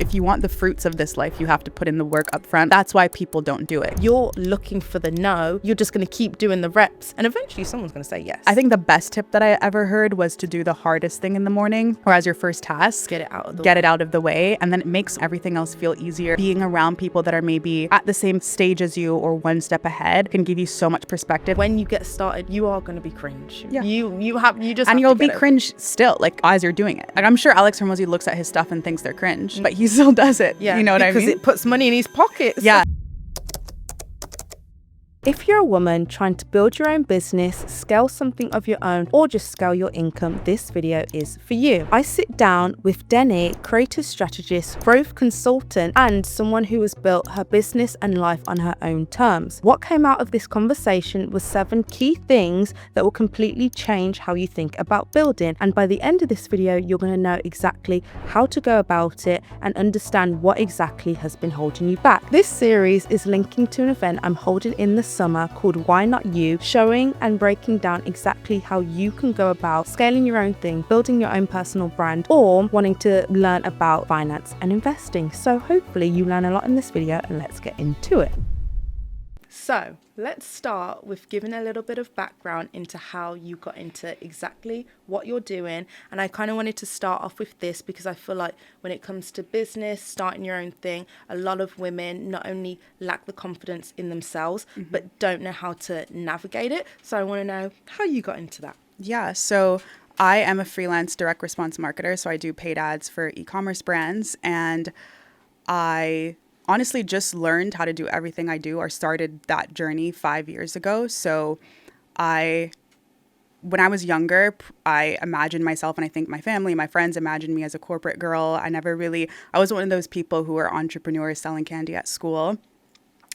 If you want the fruits of this life, you have to put in the work up front. That's why people don't do it. You're looking for the no, you're just going to keep doing the reps, and eventually someone's going to say yes. I think the best tip that I ever heard was to do the hardest thing in the morning or as your first task. Get it out of the way, and then it makes everything else feel easier. Being around people that are maybe at the same stage as you or one step ahead can give you so much perspective. When you get started, you are going to be cringe. Yeah. You'll be cringe still, like as you're doing it. Like I'm sure Alex Hormozy looks at his stuff and thinks they're cringe, but he still does it. Yeah, you know what I mean? Because it puts money in his pockets. Yeah. If you're a woman trying to build your own business, scale something of your own, or just scale your income, this video is for you. I sit down with Denee, creative strategist, growth consultant, and someone who has built her business and life on her own terms. What came out of this conversation was 7 key things that will completely change how you think about building. And by the end of this video, you're going to know exactly how to go about it and understand what exactly has been holding you back. This series is linking to an event I'm holding in the summer called Why Not You, showing and breaking down exactly how you can go about scaling your own thing, building your own personal brand, or wanting to learn about finance and investing. So hopefully you learn a lot in this video, and let's get into it. So let's start with giving a little bit of background into how you got into exactly what you're doing. And I kind of wanted to start off with this because I feel like when it comes to business, starting your own thing, a lot of women not only lack the confidence in themselves, but don't know how to navigate it. So I want to know how you got into that. Yeah, so I am a freelance direct response marketer. So I do paid ads for e-commerce brands, and I honestly just learned how to do everything I do, or started that journey 5 years ago. So when I was younger, I imagined myself, and I think my family, my friends imagined me as a corporate girl. I was one of those people who were entrepreneurs selling candy at school.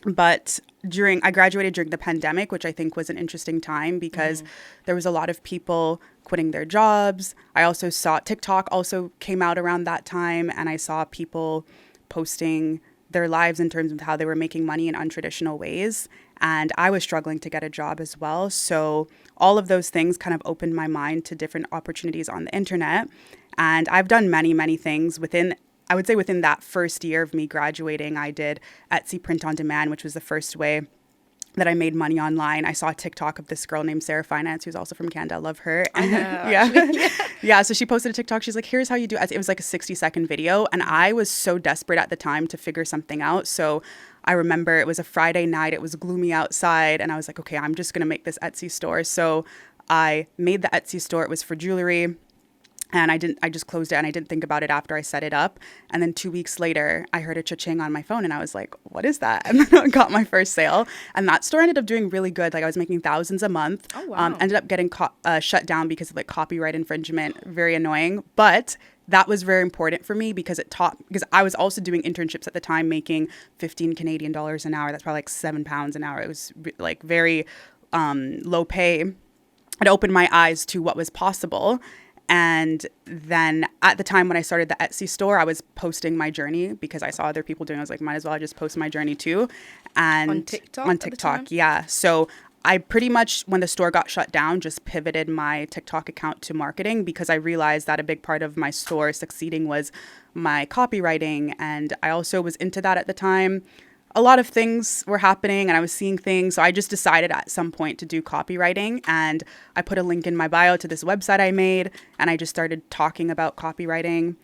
But I graduated during the pandemic, which I think was an interesting time because there was a lot of people quitting their jobs. I also saw TikTok also came out around that time, and I saw people posting their lives in terms of how they were making money in untraditional ways. And I was struggling to get a job as well. So all of those things kind of opened my mind to different opportunities on the internet. And I've done many, many things within that first year of me graduating. I did Etsy print on demand, which was the first way that I made money online. I saw a TikTok of this girl named Sarah Finance, who's also from Canada. I love her. Yeah. So she posted a TikTok. She's like, here's how you do it. It was like a 60-second video. And I was so desperate at the time to figure something out. So I remember it was a Friday night. It was gloomy outside. And I was like, okay, I'm just going to make this Etsy store. So I made the Etsy store. It was for jewelry. And I just closed it, and I didn't think about it after I set it up. And then 2 weeks later, I heard a cha-ching on my phone, and I was like, what is that? And then I got my first sale. And that store ended up doing really good. Like, I was making thousands a month. Oh, wow. Ended up getting shut down because of like copyright infringement. Very annoying. But that was very important for me because because I was also doing internships at the time, making 15 Canadian dollars an hour. That's probably like £7 an hour. It was like very low pay. It opened my eyes to what was possible. And then at the time when I started the Etsy store, I was posting my journey because I saw other people doing it. I was like, might as well just post my journey too. And on TikTok, yeah. So I pretty much, when the store got shut down, just pivoted my TikTok account to marketing because I realized that a big part of my store succeeding was my copywriting. And I also was into that at the time. A lot of things were happening and I was seeing things. So I just decided at some point to do copywriting, and I put a link in my bio to this website I made, and I just started talking about copywriting,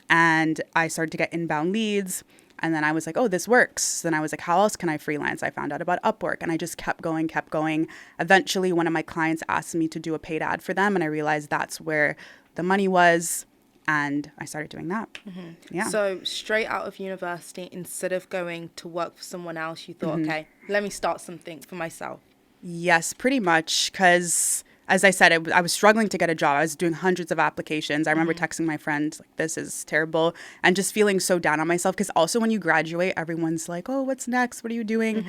and I started to get inbound leads. And then I was like, oh, this works. Then I was like, how else can I freelance? I found out about Upwork, and I just kept going. Eventually, one of my clients asked me to do a paid ad for them, and I realized that's where the money was. And I started doing that. Mm-hmm. Yeah. So straight out of university, instead of going to work for someone else, you thought, okay, let me start something for myself. Yes, pretty much. Because as I said, I was struggling to get a job. I was doing hundreds of applications. I remember texting my friends, like, this is terrible. And just feeling so down on myself. Because also when you graduate, everyone's like, oh, what's next? What are you doing?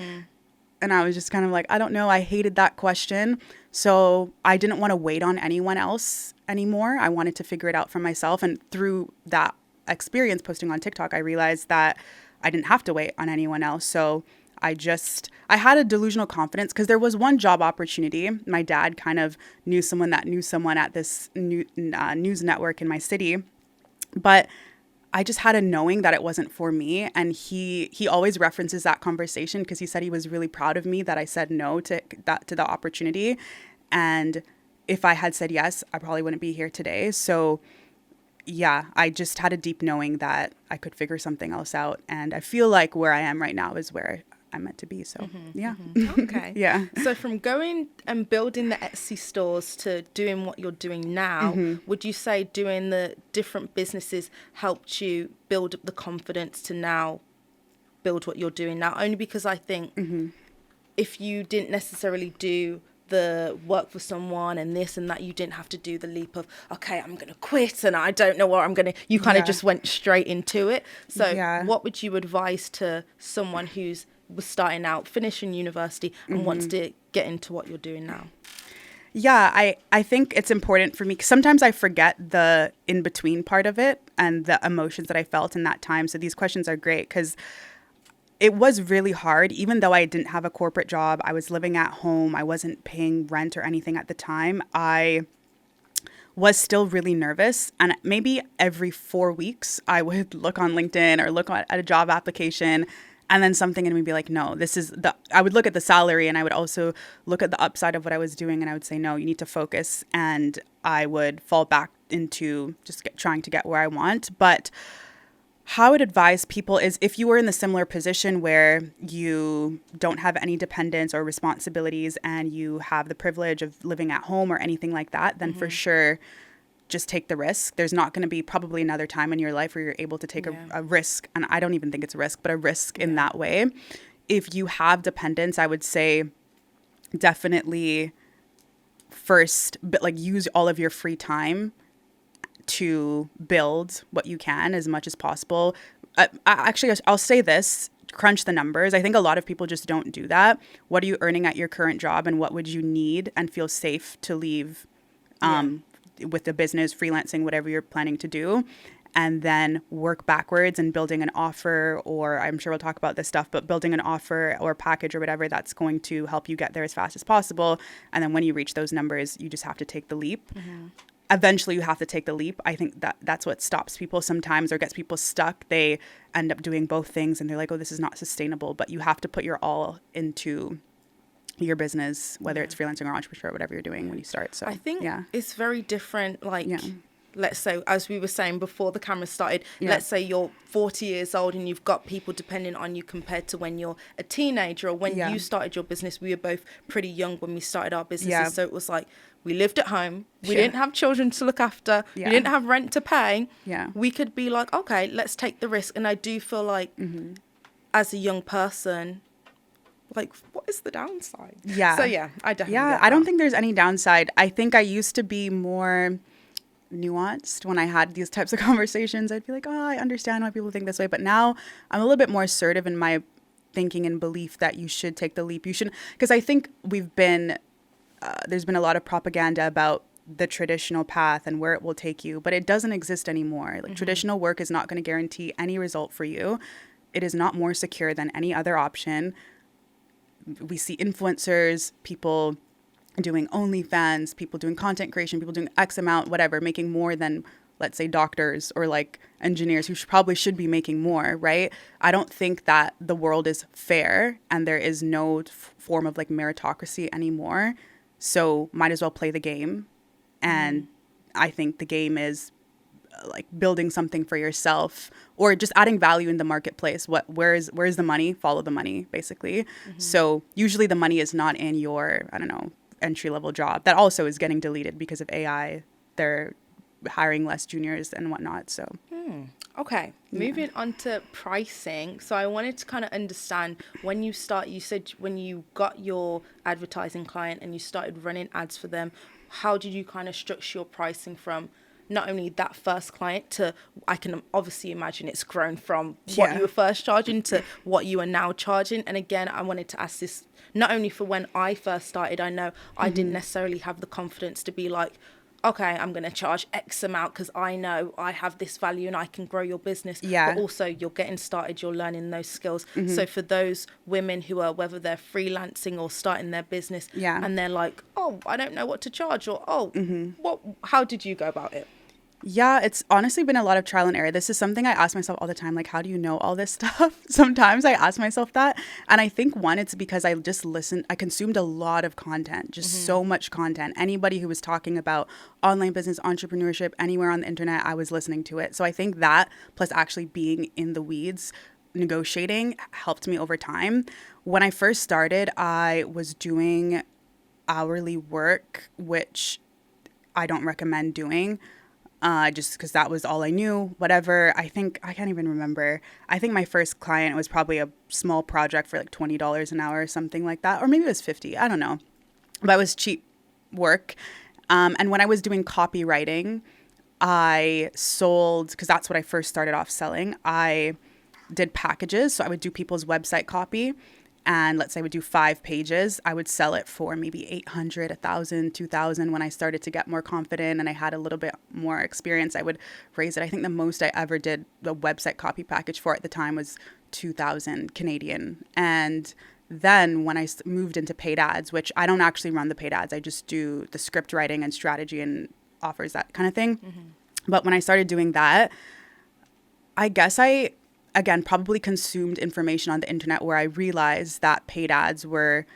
And I was just kind of like, I don't know. I hated that question. So I didn't want to wait on anyone else anymore. I wanted to figure it out for myself. And through that experience posting on TikTok, I realized that I didn't have to wait on anyone else. So I had a delusional confidence because there was one job opportunity. My dad kind of knew someone that knew someone at this news network in my city. But I just had a knowing that it wasn't for me. And he always references that conversation because he said he was really proud of me that I said no to the opportunity. And if I had said yes, I probably wouldn't be here today. So yeah, I just had a deep knowing that I could figure something else out. And I feel like where I am right now is where I'm meant to be. So yeah. Okay. Yeah. So from going and building the Etsy stores to doing what you're doing now, would you say doing the different businesses helped you build up the confidence to now build what you're doing now? Only because I think if you didn't necessarily do the work for someone and this and that, you didn't have to do the leap of, okay, I'm going to quit and I don't know what I'm going to, you kind of just went straight into it. So what would you advise to someone who's was starting out, finishing university and wants to get into what you're doing now? Yeah, I think it's important for me. 'Cause sometimes I forget the in-between part of it and the emotions that I felt in that time. So these questions are great because it was really hard. Even though I didn't have a corporate job, I was living at home. I wasn't paying rent or anything at the time. I was still really nervous. And maybe every 4 weeks, I would look on LinkedIn or look at a job application, and then something in me be like, no, I would look at the salary, and I would also look at the upside of what I was doing, and I would say, no, you need to focus. And I would fall back into just trying to get where I want. But how I would advise people is if you were in the similar position where you don't have any dependents or responsibilities and you have the privilege of living at home or anything like that, then for sure, just take the risk. There's not going to be probably another time in your life where you're able to take a risk. And I don't even think it's a risk, but a risk in that way. If you have dependents, I would say definitely first, but like use all of your free time to build what you can as much as possible. Actually, I'll say this, crunch the numbers. I think a lot of people just don't do that. What are you earning at your current job and what would you need and feel safe to leave with the business, freelancing, whatever you're planning to do, and then work backwards and building an offer, or I'm sure we'll talk about this stuff, but building an offer or package or whatever that's going to help you get there as fast as possible. And then when you reach those numbers, you just have to take the leap. Eventually you have to take the leap. I think that's what stops people sometimes or gets people stuck. They end up doing both things and they're like, oh, this is not sustainable, but you have to put your all into your business, whether it's freelancing or entrepreneur, whatever you're doing when you start. So I think it's very different. Like, let's say, as we were saying before the camera started, let's say you're 40 years old and you've got people depending on you compared to when you're a teenager or when you started your business. We were both pretty young when we started our businesses. So it was like, we lived at home. We didn't have children to look after. We didn't have rent to pay. We could be like, okay, let's take the risk. And I do feel like as a young person, like, what is the downside? So I definitely get I don't think there's any downside. I think I used to be more nuanced when I had these types of conversations. I'd be like, oh, I understand why people think this way. But now I'm a little bit more assertive in my thinking and belief that you should take the leap. You should, because I think there's been a lot of propaganda about the traditional path and where it will take you, but it doesn't exist anymore. Like traditional work is not going to guarantee any result for you. It is not more secure than any other option. We see influencers, people doing OnlyFans, people doing content creation, people doing X amount, whatever, making more than, let's say, doctors or like engineers who probably should be making more, right? I don't think that the world is fair and there is no form of like meritocracy anymore. So might as well play the game. And I think the game is like building something for yourself or just adding value in the marketplace. Where's the money? Follow the money, basically. So usually the money is not in your, I don't know, entry-level job. That also is getting deleted because of AI. They're hiring less juniors and whatnot. So okay, moving on to pricing. So I wanted to kind of understand when you said when you got your advertising client and you started running ads for them, how did you kind of structure your pricing from not only that first client to, I can obviously imagine it's grown from what you were first charging to what you are now charging. And again, I wanted to ask this not only for when I first started. I know I didn't necessarily have the confidence to be like, okay, I'm going to charge X amount because I know I have this value and I can grow your business. But also you're getting started, you're learning those skills. So for those women who are, whether they're freelancing or starting their business and they're like, oh, I don't know what to charge, or, how did you go about it? Yeah, it's honestly been a lot of trial and error. This is something I ask myself all the time. Like, how do you know all this stuff? Sometimes I ask myself that. And I think one, it's because I just listened, I consumed a lot of content, just so much content. Anybody who was talking about online business, entrepreneurship, anywhere on the internet, I was listening to it. So I think that plus actually being in the weeds, negotiating helped me over time. When I first started, I was doing hourly work, which I don't recommend doing just because that was all I knew, whatever. I think, I can't even remember. I think my first client was probably a small project for like $20 an hour or something like that. Or maybe it was 50, I don't know. But it was cheap work. And when I was doing copywriting, I sold, because that's what I first started off selling. I did packages. So I would do people's website copy. And let's say I would do 5 pages. I would sell it for maybe 800, 1,000, 2,000. When I started to get more confident and I had a little bit more experience, I would raise it. I think the most I ever did the website copy package for at the time was 2,000 Canadian. And then when I moved into paid ads, which I don't actually run the paid ads, I just do the script writing and strategy and offers, that kind of thing. But when I started doing that, I guess I, again, probably consumed information on the internet where I realized that paid ads were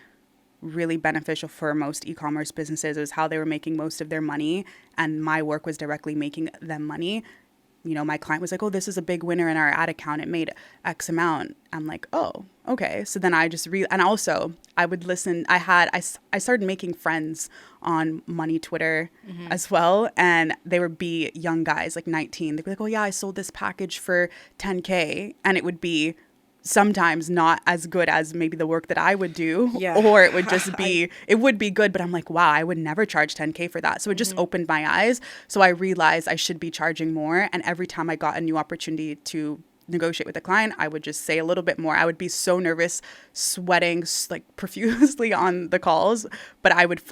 really beneficial for most e-commerce businesses. It was how they were making most of their money, and my work was directly making them money. You know, my client was like, oh, this is a big winner in our ad account. It made X amount. I'm like, oh, okay. So then I just and also I would listen. I started making friends on money Twitter as well. And they would be young guys, like 19. They'd be like, oh yeah, I sold this package for 10K. And it would be sometimes not as good as maybe the work that I would do, or it would just be, it would be good, but I'm like, wow, I would never charge 10K for that. So it just opened my eyes. So I realized I should be charging more. And every time I got a new opportunity to negotiate with a client, I would just say a little bit more. I would be so nervous, sweating like profusely on the calls, but I would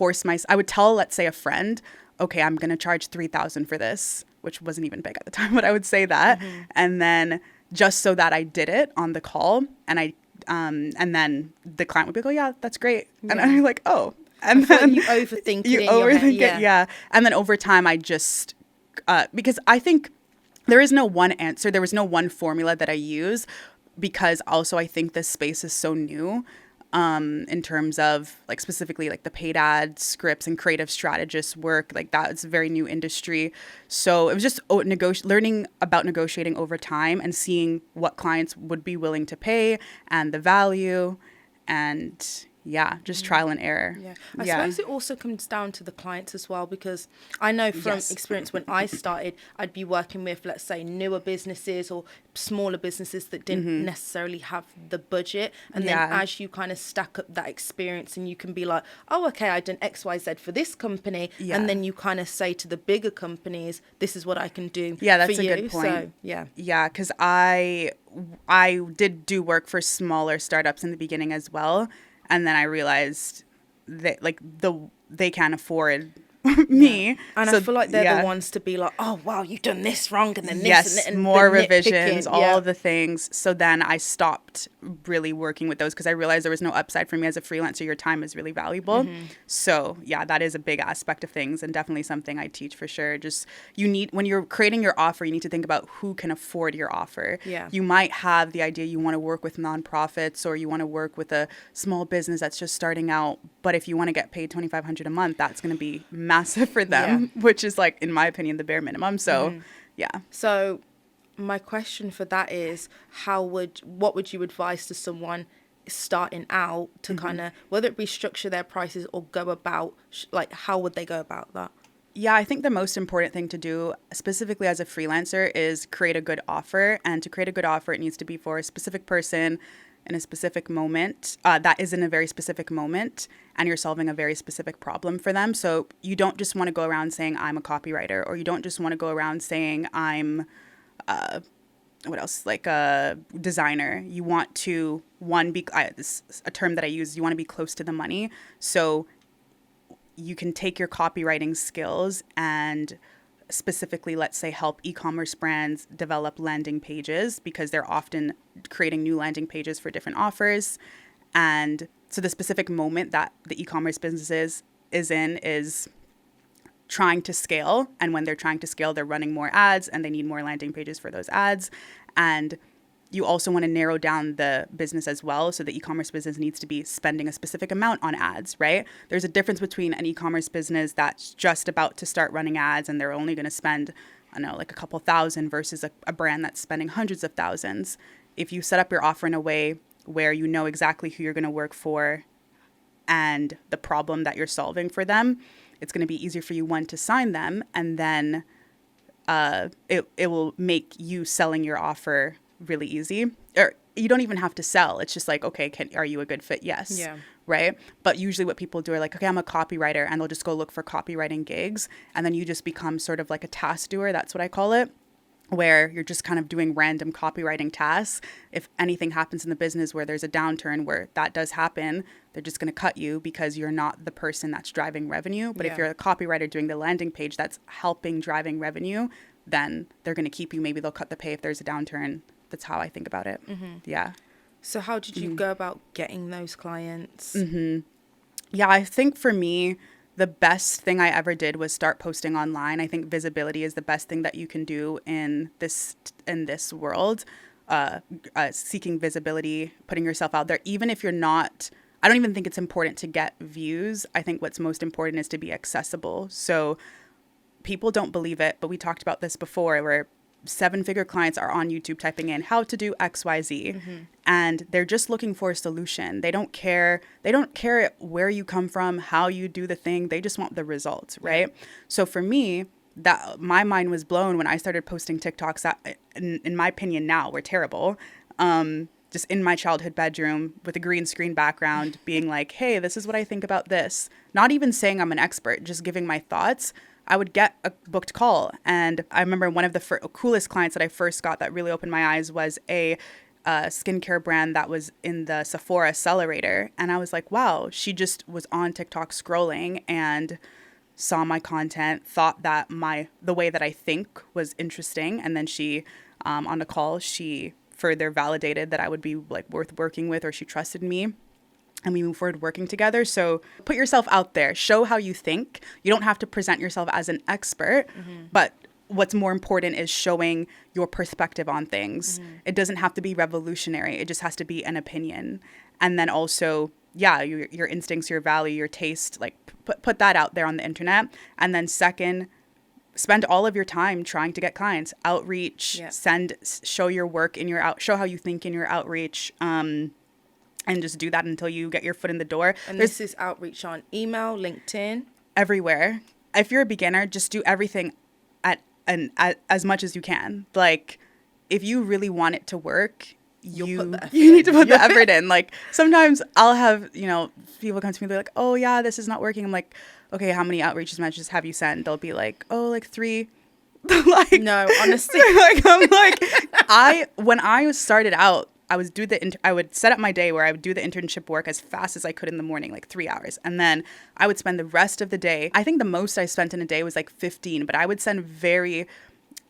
I would tell, let's say, a friend, okay, I'm going to charge 3,000 for this, which wasn't even big at the time, but I would say that. And then just so that I did it on the call, and then the client would be like, oh yeah, that's great. And I'm like, oh, and then you overthink you it in your overthink head, it. Yeah. And then over time, I just, because I think there is no one answer. There was no one formula that I use, because also I think this space is so new. In terms of like specifically like the paid ad scripts and creative strategist work, like that's a very new industry. So it was just learning about negotiating over time and seeing what clients would be willing to pay and the value, and just trial and error. I suppose it also comes down to the clients as well, because I know from experience when I started, I'd be working with, let's say, newer businesses or smaller businesses that didn't necessarily have the budget. And then as you kind of stack up that experience and you can be like, oh, okay, I've done XYZ for this company. And then you kind of say to the bigger companies, this is what I can do for you. That's a good point. So, because I did do work for smaller startups in the beginning as well. And then I realized that they can't afford me. And so, I feel like they're the ones to be like, oh, wow, you've done this wrong. And then this and more revisions, all the things. So then I stopped really working with those because I realized there was no upside for me as a freelancer. Your time is really valuable. So that is a big aspect of things, and definitely something I teach for sure. Just when you're creating your offer, you need to think about who can afford your offer. You might have the idea you want to work with nonprofits, or you want to work with a small business that's just starting out. But if you want to get paid $2,500 a month, that's going to be massive for them, which is, like, in my opinion, the bare minimum. So So my question for that is, what would you advise to someone starting out to kind of, whether it be structure their prices or go about, like, how would they go about that? I think the most important thing to do, specifically as a freelancer, is create a good offer. And to create a good offer, it needs to be for a specific person in a specific moment, that is in a very specific moment, and you're solving a very specific problem for them. So you don't just want to go around saying I'm a copywriter, or you don't just want to go around saying I'm like a designer. You want to, this is a term that I use, you want to be close to the money. So you can take your copywriting skills and specifically, let's say, help e-commerce brands develop landing pages, because they're often creating new landing pages for different offers. And so the specific moment that the e-commerce business is in is trying to scale. And when they're trying to scale, they're running more ads and they need more landing pages for those ads. And you also want to narrow down the business as well. So the e-commerce business needs to be spending a specific amount on ads, right? There's a difference between an e-commerce business that's just about to start running ads and they're only going to spend, I don't know, like a couple thousand versus a brand that's spending hundreds of thousands. If you set up your offer in a way where you know exactly who you're going to work for and the problem that you're solving for them, it's going to be easier for you, one, to sign them, and then it will make you selling your offer really easy. Or you don't even have to sell. It's just like, okay, are you a good fit? Yes. Yeah. Right. But usually what people do are like, okay, I'm a copywriter, and they'll just go look for copywriting gigs. And then you just become sort of like a task doer. That's what I call it, where you're just kind of doing random copywriting tasks. If anything happens in the business where there's a downturn where that does happen, they're just going to cut you because you're not the person that's driving revenue. But if you're a copywriter doing the landing page that's helping driving revenue, then they're going to keep you. Maybe they'll cut the pay if there's a downturn. That's how I think about it. Mm-hmm. Yeah. So how did you go about getting those clients? Mm-hmm. Yeah, I think for me, the best thing I ever did was start posting online. I think visibility is the best thing that you can do in this world. Seeking visibility, putting yourself out there, even if you're not. I don't even think it's important to get views. I think what's most important is to be accessible. So people don't believe it, but we talked about this before, where 7-figure clients are on YouTube typing in how to do XYZ, and they're just looking for a solution. They don't care where you come from, how you do the thing. They just want the results, right? So for me, that my mind was blown when I started posting TikToks that, in my opinion, now were terrible. Just in my childhood bedroom with a green screen background, being like, hey, this is what I think about this. Not even saying I'm an expert, just giving my thoughts. I would get a booked call. And I remember one of the coolest clients that I first got that really opened my eyes was a skincare brand that was in the Sephora accelerator. And I was like, wow, she just was on TikTok scrolling and saw my content, thought that the way that I think was interesting. And then she, on a call, she further validated that I would be like worth working with, or she trusted me. And we move forward working together. So put yourself out there, show how you think. You don't have to present yourself as an expert, but what's more important is showing your perspective on things. It doesn't have to be revolutionary. It just has to be an opinion. And then also, your instincts, your value, your taste, like put that out there on the internet. And then second, spend all of your time trying to get clients, outreach, show your work in your show how you think in your outreach. And just do that until you get your foot in the door. And this is outreach on email, LinkedIn? Everywhere. If you're a beginner, just do everything at as much as you can. Like, if you really want it to work, you need to put the effort in. Like, sometimes I'll have, people come to me, they're like, oh, yeah, this is not working. I'm like, okay, how many outreach messages have you sent? They'll be like, oh, like 3. Like, no, honestly. Like, I'm like, when I started out, I would set up my day where I would do the internship work as fast as I could in the morning, like 3 hours. And then I would spend the rest of the day. I think the most I spent in a day was like 15, but I would send very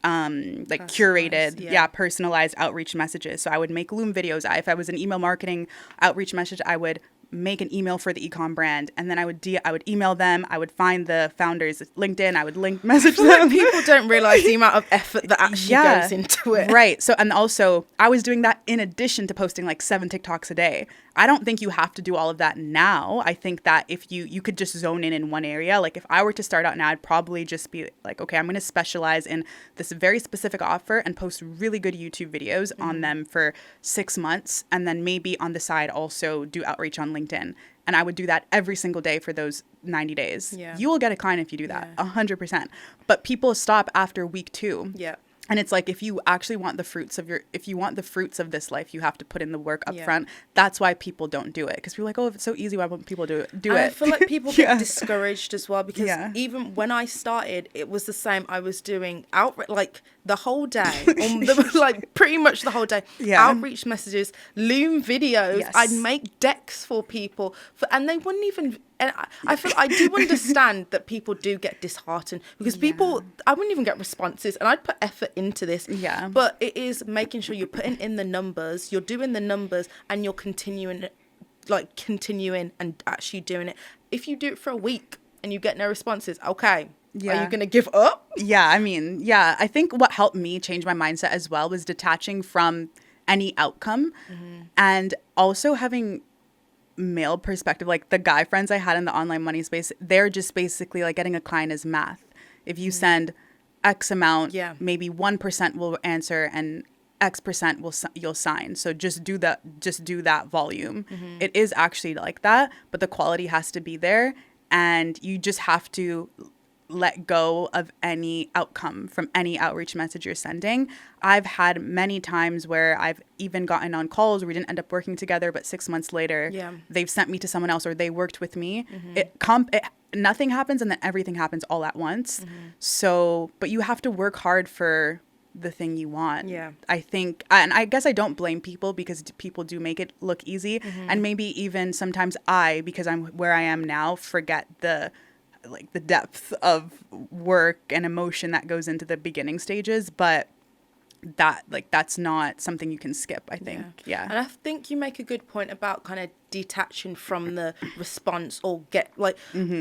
curated, personalized outreach messages. So I would make Loom videos. If I was an email marketing outreach message, I would make an email for the ecom brand, and then I would email them. I would find the founders' LinkedIn. I would message them. Like people don't realize the amount of effort that actually goes into it. Right. So, and also I was doing that in addition to posting like 7 TikToks a day. I don't think you have to do all of that now. I think that if you could just zone in one area. Like if I were to start out now, I'd probably just be like, okay, I'm going to specialize in this very specific offer and post really good YouTube videos on them for 6 months. And then maybe on the side also do outreach on LinkedIn. And I would do that every single day for those 90 days. Yeah. You will get a client if you do that, 100%. But people stop after week 2. Yeah. And it's like, if you actually want the fruits of this life, you have to put in the work up front. That's why people don't do it. Because people are like, oh, if it's so easy, why won't people do it? I feel like people get discouraged as well. Because even when I started, it was the same. I was doing like the whole day, like pretty much the whole day. Outreach messages, Loom videos. I'd make decks for people. And they wouldn't even... And I feel I do understand that people do get disheartened because I wouldn't even get responses, and I'd put effort into this. Yeah. But it is making sure you're putting in the numbers, you're doing the numbers, and you're continuing and actually doing it. If you do it for a week and you get no responses, okay, Are you going to give up? Yeah, I mean, yeah. I think what helped me change my mindset as well was detaching from any outcome and also having male perspective. Like the guy friends I had in the online money space, they're just basically like getting a client is math. If you send X amount, maybe 1% will answer and X% you'll sign. So just do that volume. It is actually like that, but the quality has to be there, and you just have to let go of any outcome from any outreach message you're sending. I've had many times where I've even gotten on calls where we didn't end up working together, but 6 months later, they've sent me to someone else or they worked with me. Nothing happens and then everything happens all at once. So, but you have to work hard for the thing you want. I think, and I guess I don't blame people because people do make it look easy. And maybe even sometimes because I'm where I am now, forget the depth of work and emotion that goes into the beginning stages, but that's not something you can skip, I think. And I think you make a good point about kind of detaching from the response or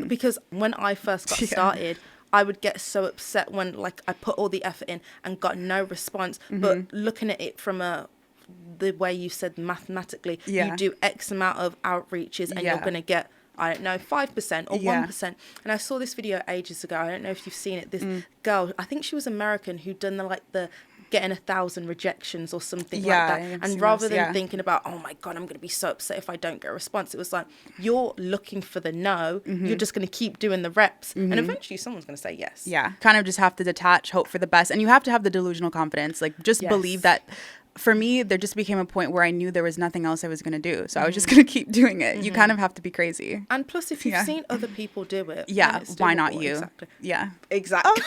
because when I first got started, I would get so upset when I put all the effort in and got no response. But looking at it from the way you said mathematically, you do X amount of outreaches and you're going to get, I don't know, 5% or 1%. And I saw this video ages ago. I don't know if you've seen it. This girl, I think she was American, who'd done the getting 1,000 rejections or something like that. And rather than thinking about, oh my God, I'm going to be so upset if I don't get a response, it was like, you're looking for the no. You're just going to keep doing the reps. And eventually someone's going to say yes. Yeah. Kind of just have to detach, hope for the best. And you have to have the delusional confidence. Just believe that. For me, there just became a point where I knew there was nothing else I was going to do. So I was just going to keep doing it. You kind of have to be crazy. And plus, if you've seen other people do it. Why not you? Exactly. Yeah. Exactly.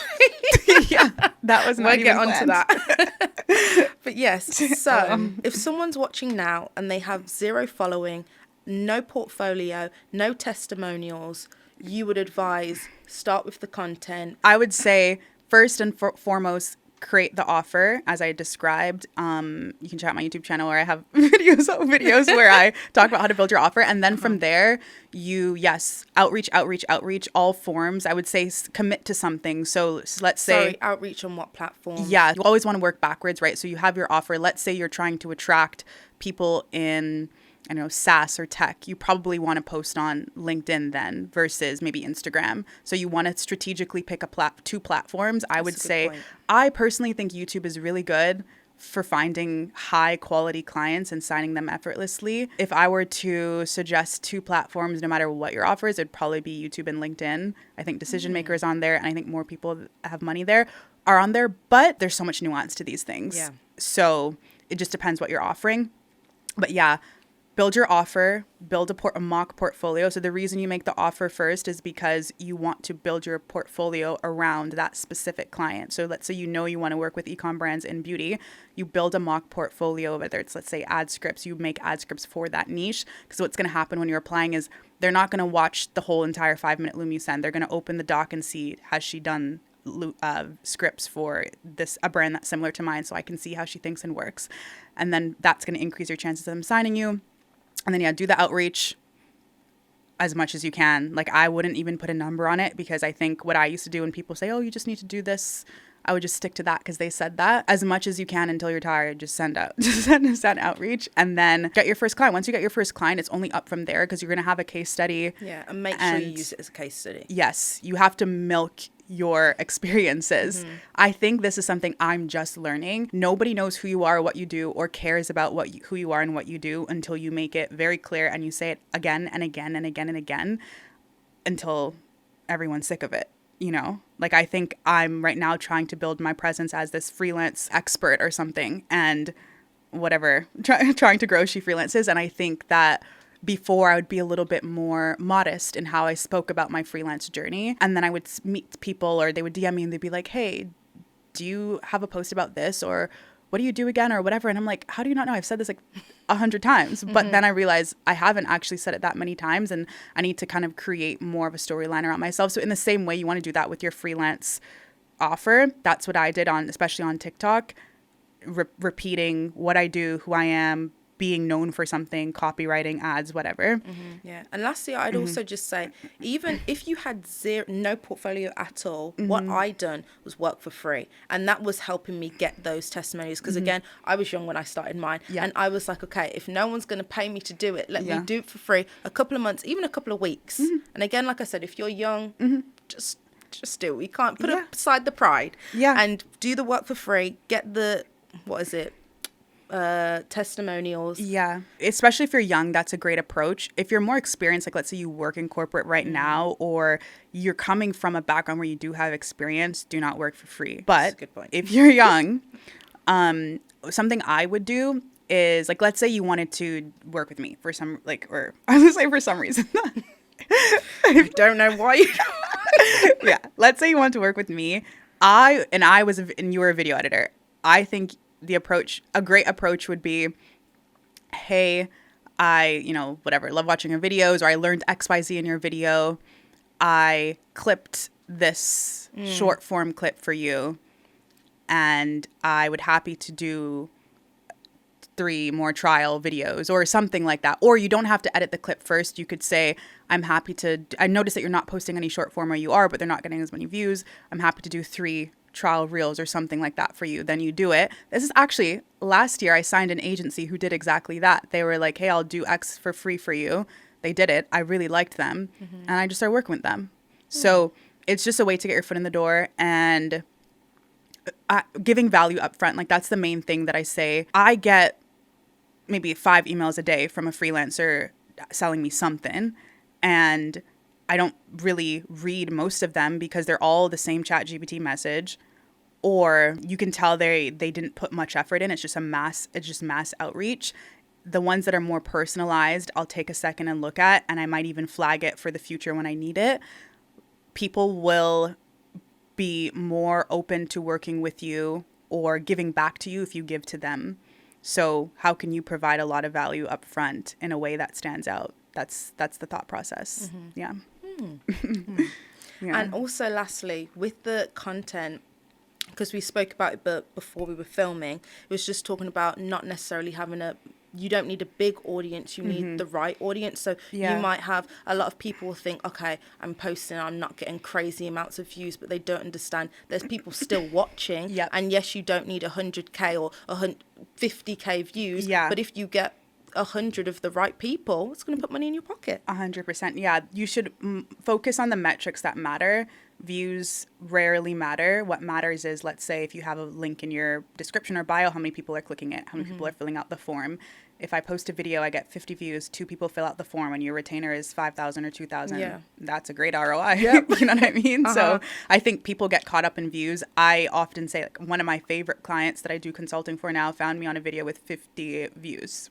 That was not we'll get onto planned. that. But yes, so if someone's watching now and they have 0 following, no portfolio, no testimonials, you would advise start with the content. I would say first and foremost, create the offer as I described. You can check out my YouTube channel where I have videos where I talk about how to build your offer. And then from there, outreach, all forms. I would say commit to something. So let's say... outreach on what platform? Yeah, you always want to work backwards, right? So you have your offer. Let's say you're trying to attract people in... I know, SaaS or tech, you probably want to post on LinkedIn then versus maybe Instagram. So you want to strategically pick two platforms. I would say, I personally think YouTube is really good for finding high quality clients and signing them effortlessly. If I were to suggest 2 platforms, no matter what your offer is, it'd probably be YouTube and LinkedIn. I think decision makers on there, and I think more people have money there are on there, but there's so much nuance to these things. So it just depends what you're offering. But build your offer, build a mock portfolio. So the reason you make the offer first is because you want to build your portfolio around that specific client. So let's say you want to work with e-com brands in beauty. You build a mock portfolio, whether it's, let's say, ad scripts. You make ad scripts for that niche. Because what's going to happen when you're applying is they're not going to watch the whole entire 5-minute Loom you send. They're going to open the doc and see, has she done scripts for a brand that's similar to mine, so I can see how she thinks and works. And then that's going to increase your chances of them signing you. And then, do the outreach as much as you can. I wouldn't even put a number on it, because I think what I used to do when people say, oh, you just need to do this, I would just stick to that because they said that. As much as you can until you're tired, just send outreach and then get your first client. Once you get your first client, it's only up from there because you're going to have a case study. Yeah, and make sure you use it as a case study. Yes, you have to milk your experiences. I think this is something I'm just learning. Nobody knows who you are, what you do, or cares about who you are and what you do until you make it very clear and you say it again and again and again and again until everyone's sick of it. I think I'm right now trying to build my presence as this freelance expert or something, and whatever, trying to grow She Freelances. And I think that before I would be a little bit more modest in how I spoke about my freelance journey. And then I would meet people, or they would DM me and they'd be like, hey, do you have a post about this? Or what do you do again? Or whatever. And I'm like, how do you not know? I've said this 100 times. But then I realized I haven't actually said it that many times, and I need to kind of create more of a storyline around myself. So in the same way you want to do that with your freelance offer, that's what I did especially on TikTok, repeating what I do, who I am, being known for something, copywriting, ads, whatever. Yeah. And lastly, I'd also just say, even if you had no portfolio at all, what I done was work for free. And that was helping me get those testimonials. Because again, I was young when I started mine. Yeah. And I was like, okay, if no one's going to pay me to do it, let me do it for free a couple of months, even a couple of weeks. And again, like I said, if you're young, just do it. You can't put aside the pride. And do the work for free. Get the, testimonials. Yeah. Especially if you're young, that's a great approach. If you're more experienced, like let's say you work in corporate right now, or you're coming from a background where you do have experience, do not work for free. But if you're young, something I would do is, like, let's say you wanted to work with me for some, like, or I was gonna say for some reason. I don't know why. Yeah. Let's say you want to work with me. And you were a video editor. I think a great approach would be, hey, I, love watching your videos, or I learned XYZ in your video. I clipped this short form clip for you, and I would happy to do 3 more trial videos or something like that. Or you don't have to edit the clip first. You could say, I noticed that you're not posting any short form, or you are, but they're not getting as many views. I'm happy to do 3 trial reels or something like that for you. Then you do it. This is actually last year I signed an agency who did exactly that. They were like, hey, I'll do X for free for you. They did it. I really liked them. And I just started working with them. So it's just a way to get your foot in the door, and giving value up front. Like, that's the main thing that I say. I get maybe 5 emails a day from a freelancer selling me something, and I don't really read most of them because they're all the same ChatGPT message, or you can tell they didn't put much effort in. It's just mass outreach. The ones that are more personalized, I'll take a second and look at, and I might even flag it for the future when I need it. People will be more open to working with you or giving back to you if you give to them. So how can you provide a lot of value up front in a way that stands out? That's the thought process. Yeah. Yeah. And also, lastly, with the content, because we spoke about it before we were filming, it was just talking about not necessarily having you don't need a big audience, you need the right audience. So you might have a lot of people think, okay, I'm posting, I'm not getting crazy amounts of views, but they don't understand there's people still watching. And yes, you don't need 100k or 50k views, but if you get 100 of the right people, it's going to put money in your pocket. 100%. Yeah. You should focus on the metrics that matter. Views rarely matter. What matters is, let's say if you have a link in your description or bio, how many people are clicking it, how many people are filling out the form. If I post a video, I get 50 views, 2 people fill out the form, and your retainer is 5,000 or 2,000. That's a great ROI. You know what I mean? So I think people get caught up in views. I often say, like, one of my favorite clients that I do consulting for now found me on a video with 50 views.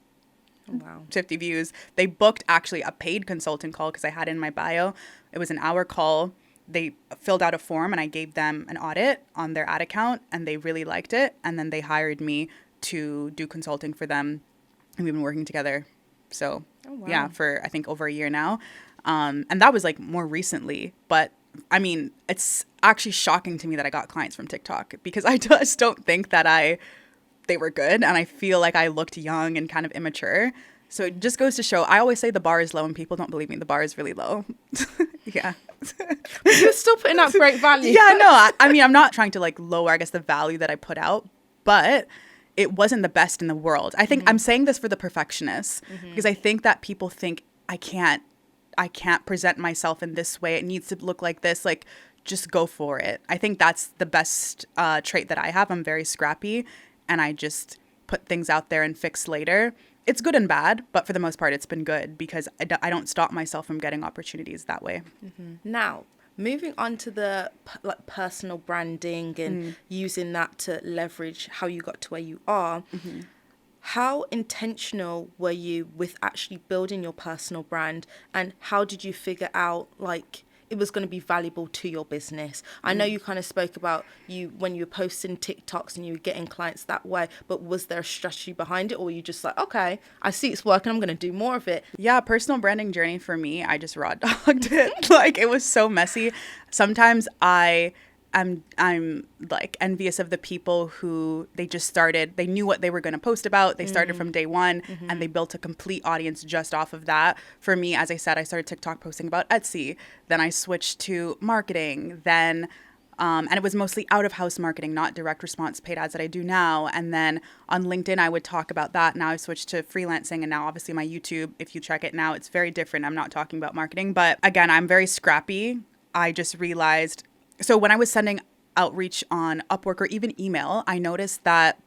Wow. 50 views. They booked actually a paid consulting call because I had it in my bio. It was an hour call. They filled out a form and I gave them an audit on their ad account, and they really liked it. And then they hired me to do consulting for them. And we've been working together. So yeah, for I think over a year now. And that was like more recently. But I mean, it's actually shocking to me that I got clients from TikTok, because I just don't think that they were good. And I feel like I looked young and kind of immature. So it just goes to show, I always say the bar is low, and people don't believe me. The bar is really low. Yeah. But you're still putting out great value. Yeah, no, I mean, I'm not trying to like lower, I guess, the value that I put out, but it wasn't the best in the world. I think I'm saying this for the perfectionists, because I think that people think I can't present myself in this way. It needs to look like this. Like, just go for it. I think that's the best trait that I have. I'm very scrappy, and I just put things out there and fix later. It's good and bad, but for the most part, it's been good because I don't stop myself from getting opportunities that way. Now, moving on to the personal branding and using that to leverage how you got to where you are, how intentional were you with actually building your personal brand, and how did you figure out like it was going to be valuable to your business? I know you kind of spoke about when you were posting TikToks and you were getting clients that way, but was there a strategy behind it, or were you just like, okay, I see it's working, I'm going to do more of it? Yeah, personal branding journey for me, I just raw dogged it. Like, it was so messy. Sometimes I I'm like envious of the people who they just started, they knew what they were going to post about. They started from day one and they built a complete audience just off of that. For me, as I said, I started TikTok posting about Etsy. Then I switched to marketing. Then and it was mostly out of house marketing, not direct response paid ads that I do now. And then on LinkedIn, I would talk about that. Now I switched to freelancing. And now obviously my YouTube, if you check it now, it's very different. I'm not talking about marketing. But again, I'm very scrappy. I just realized, so when I was sending outreach on Upwork or even email, I noticed that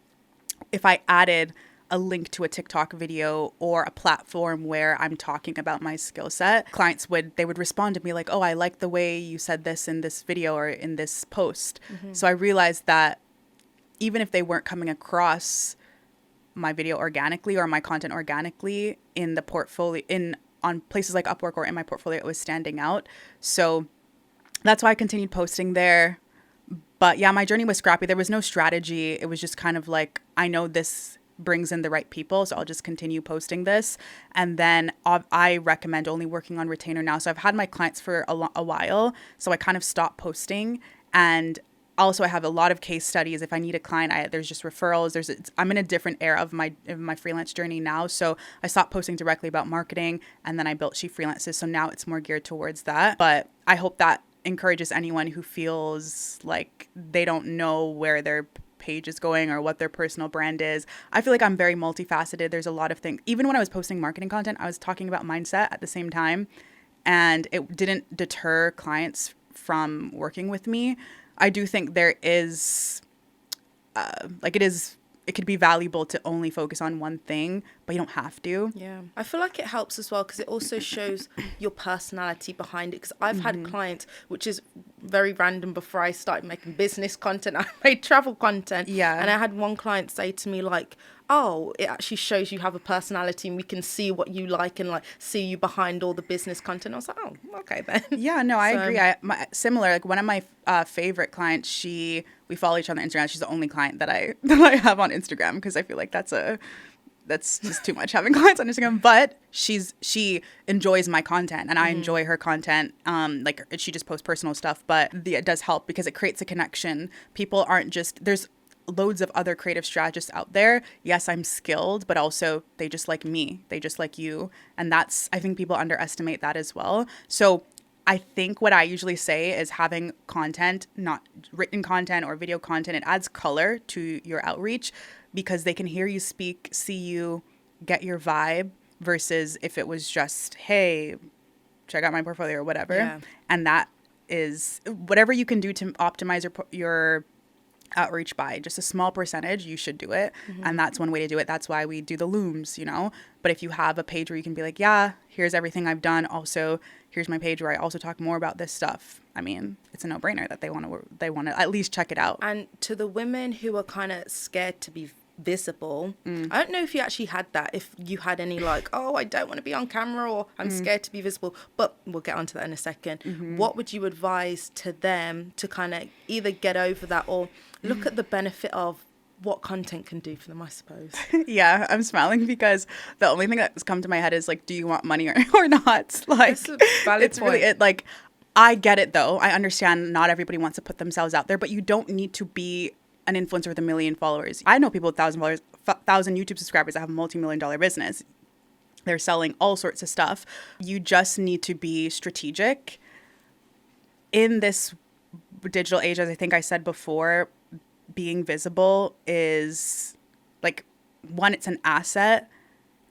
if I added a link to a TikTok video or a platform where I'm talking about my skill set, clients would respond to me like, oh, I like the way you said this in this video or in this post. So I realized that even if they weren't coming across my video organically or my content organically in the portfolio, on places like Upwork or in my portfolio, it was standing out. So that's why I continued posting there. But yeah, my journey was scrappy. There was no strategy. It was just kind of like, I know this brings in the right people, so I'll just continue posting this. And then I recommend only working on retainer now. So I've had my clients for a while, so I kind of stopped posting. And also I have a lot of case studies. If I need a client, there's just referrals. I'm in a different era of my freelance journey now. So I stopped posting directly about marketing, and then I built She Freelances. So now it's more geared towards that. But I hope that encourages anyone who feels like they don't know where their page is going or what their personal brand is. I feel like I'm very multifaceted. There's a lot of things. Even when I was posting marketing content, I was talking about mindset at the same time, and it didn't deter clients from working with me. I do think there is, it could be valuable to only focus on one thing, but you don't have to. Yeah. I feel like it helps as well because it also shows your personality behind it. Because I've had clients, which is very random, before I started making business content, I made travel content. Yeah. And I had one client say to me like, oh, it actually shows you have a personality and we can see what you like and like see you behind all the business content. I was like, oh, okay then. Yeah, no, I agree. Similar, like one of my favorite clients, we follow each other on Instagram. She's the only client that I have on Instagram because I feel like that's just too much having clients on Instagram. But she enjoys my content and I enjoy her content. Like she just posts personal stuff, but it does help because it creates a connection. People aren't just, there's loads of other creative strategists out there. Yes, I'm skilled, but also they just like me. They just like you. And I think people underestimate that as well. So I think what I usually say is having content, not written content or video content, it adds color to your outreach because they can hear you speak, see you, get your vibe, versus if it was just, hey, check out my portfolio or whatever. Yeah. And that is whatever you can do to optimize your outreach by just a small percentage, you should do it. And that's one way to do it. That's why we do the looms, but if you have a page where you can be like, yeah, here's everything I've done, also here's my page where I also talk more about this stuff, I mean, it's a no-brainer that they want to at least check it out. And to the women who are kind of scared to be visible, I don't know if you actually had that, if you had any like, oh, I don't want to be on camera or I'm scared to be visible, but we'll get onto that in a second. What would you advise to them to kind of either get over that or look at the benefit of what content can do for them, I suppose? Yeah, I'm smiling because the only thing that's come to my head is like, do you want money or not? Like, that's a valid it's point. Really it. Like, I get it though. I understand not everybody wants to put themselves out there, but you don't need to be an influencer with 1 million followers. I know people with 1,000 YouTube subscribers that have a multi-million-dollar business. They're selling all sorts of stuff. You just need to be strategic. In this digital age, as I think I said before, being visible is like, one, it's an asset,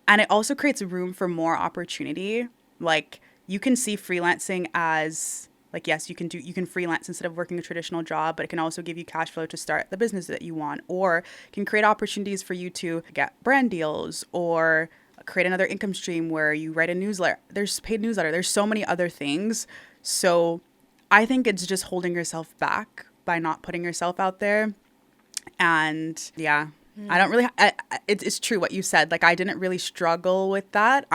and it also creates room for more opportunity. Like, you can see freelancing as like, yes, you can freelance instead of working a traditional job, but it can also give you cash flow to start the business that you want, or can create opportunities for you to get brand deals or create another income stream where you write a newsletter. There's paid newsletter. There's so many other things. So I think it's just holding yourself back by not putting yourself out there. And yeah, I don't really, it's true what you said. Like, I didn't really struggle with that.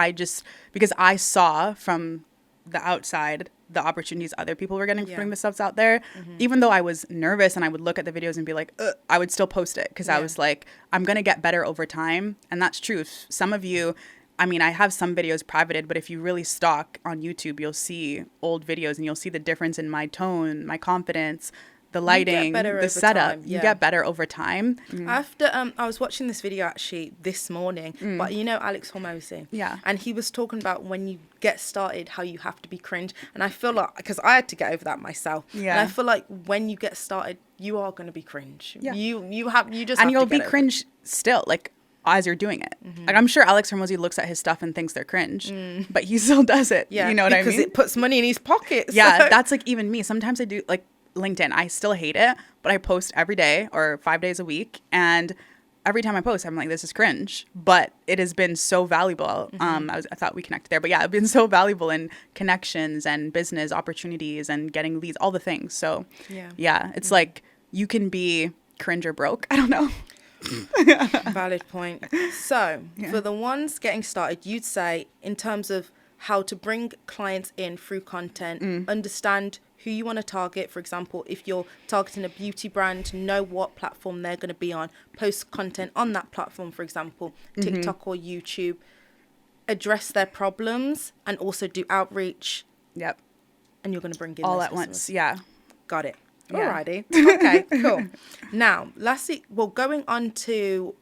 Because I saw from the outside the opportunities other people were getting for putting themselves out there. Even though I was nervous and I would look at the videos and be like, ugh, I would still post it because I was like, I'm going to get better over time. And that's true. Some of you, I mean, I have some videos privated, but if you really stalk on YouTube, you'll see old videos and you'll see the difference in my tone, my confidence, the lighting, better the over setup. time, You yeah. get better over time. After I was watching this video actually this morning, but you know Alex Hormozy, Yeah. and he was talking about when you get started how you have to be cringe, and I feel like because I had to get over that myself, Yeah. and I feel like when you get started, you are going to be cringe. Yeah. You just And have you'll to be get over cringe still, like as you're doing it. Like I'm sure Alex Hormozy looks at his stuff and thinks they're cringe, but he still does it. Yeah, You know what I mean? because it puts money in his pocket. Yeah, so- that's like even me. Sometimes I do like LinkedIn. I still hate it, but I post every day or 5 days a week. And every time I post, I'm like, this is cringe. But it has been so valuable. I thought we connected there, but yeah, it's been so valuable in connections and business opportunities and getting leads, all the things. So yeah, it's like you can be cringe or broke. I don't know. Valid point. So for the ones getting started, you'd say in terms of how to bring clients in through content, understand who you want to target. For example, if you're targeting a beauty brand, know what platform they're going to be on, post content on that platform, for example, TikTok or YouTube, address their problems and also do outreach. Yep. And you're going to bring in All those at customers. once. Yeah. Got it. Yeah. Alrighty. Okay, cool. Now, lastly, well, going on to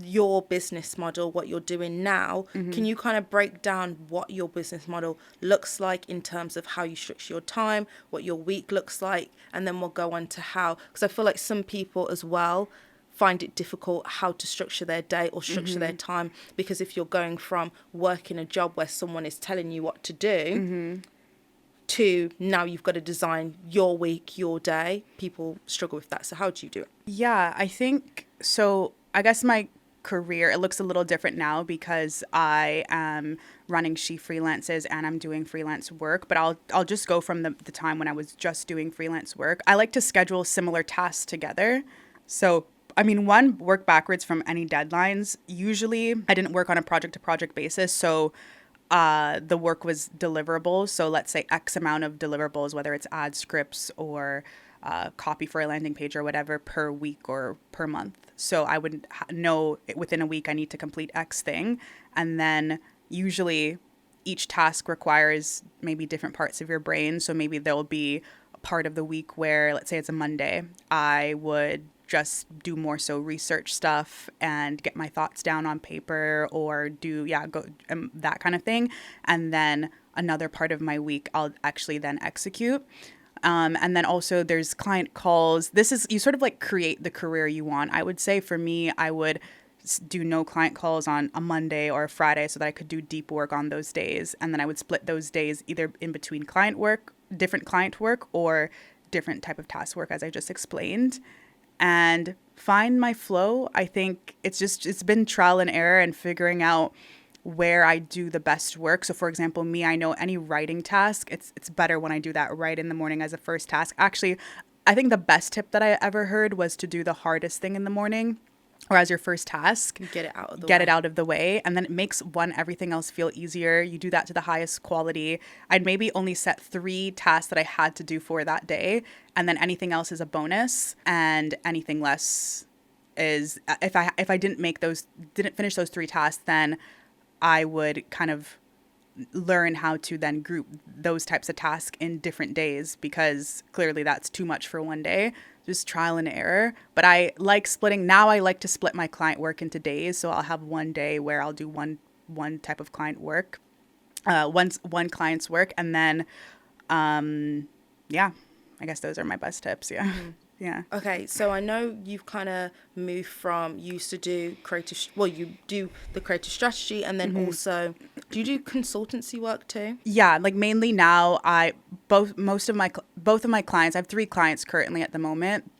your business model, what you're doing now, can you kind of break down what your business model looks like in terms of how you structure your time, what your week looks like, and then we'll go on to how, because I feel like some people as well find it difficult how to structure their day or structure their time, because if you're going from working a job where someone is telling you what to do, to now you've got to design your week, your day. People struggle with that. So how do you do it? Yeah, I think so. I guess my career, it looks a little different now because I am running She Freelances and I'm doing freelance work, but I'll just go from the time when I was just doing freelance work. I like to schedule similar tasks together. So I mean, one, work backwards from any deadlines. Usually I didn't work on a project to project basis. So the work was deliverables. So let's say X amount of deliverables, whether it's ad scripts or copy for a landing page or whatever per week or per month. So I would know within a week I need to complete X thing. And then usually each task requires maybe different parts of your brain. So maybe there'll be a part of the week where, let's say it's a Monday, I would just do more so research stuff and get my thoughts down on paper or that kind of thing. And then another part of my week, I'll actually then execute. And then also there's client calls. This is, you sort of like create the career you want. I would say for me, I would do no client calls on a Monday or a Friday so that I could do deep work on those days. And then I would split those days either in between client work, different client work, or different type of task work, as I just explained. And find my flow. I think it's been trial and error and figuring out where I do the best work. So for example, me, I know any writing task, it's better when I do that right in the morning as a first task. Actually, I think the best tip that I ever heard was to do the hardest thing in the morning or as your first task. Get it out of the way. Get it out of the way. And then it makes everything else feel easier. You do that to the highest quality. I'd maybe only set 3 tasks that I had to do for that day. And then anything else is a bonus. And anything less is, if I didn't finish those 3 tasks, then I would kind of learn how to then group those types of tasks in different days, because clearly that's too much for one day. Just trial and error. But I like splitting. Now I like to split my client work into days. So I'll have one day where I'll do one type of client work, one client's work. And then, I guess those are my best tips. Yeah. Mm-hmm. Yeah. Okay, so I know you've kind of moved from, you used to do you do the creative strategy, and then also, do you do consultancy work too? Yeah, like mainly now, both of my clients, I have 3 clients currently at the moment,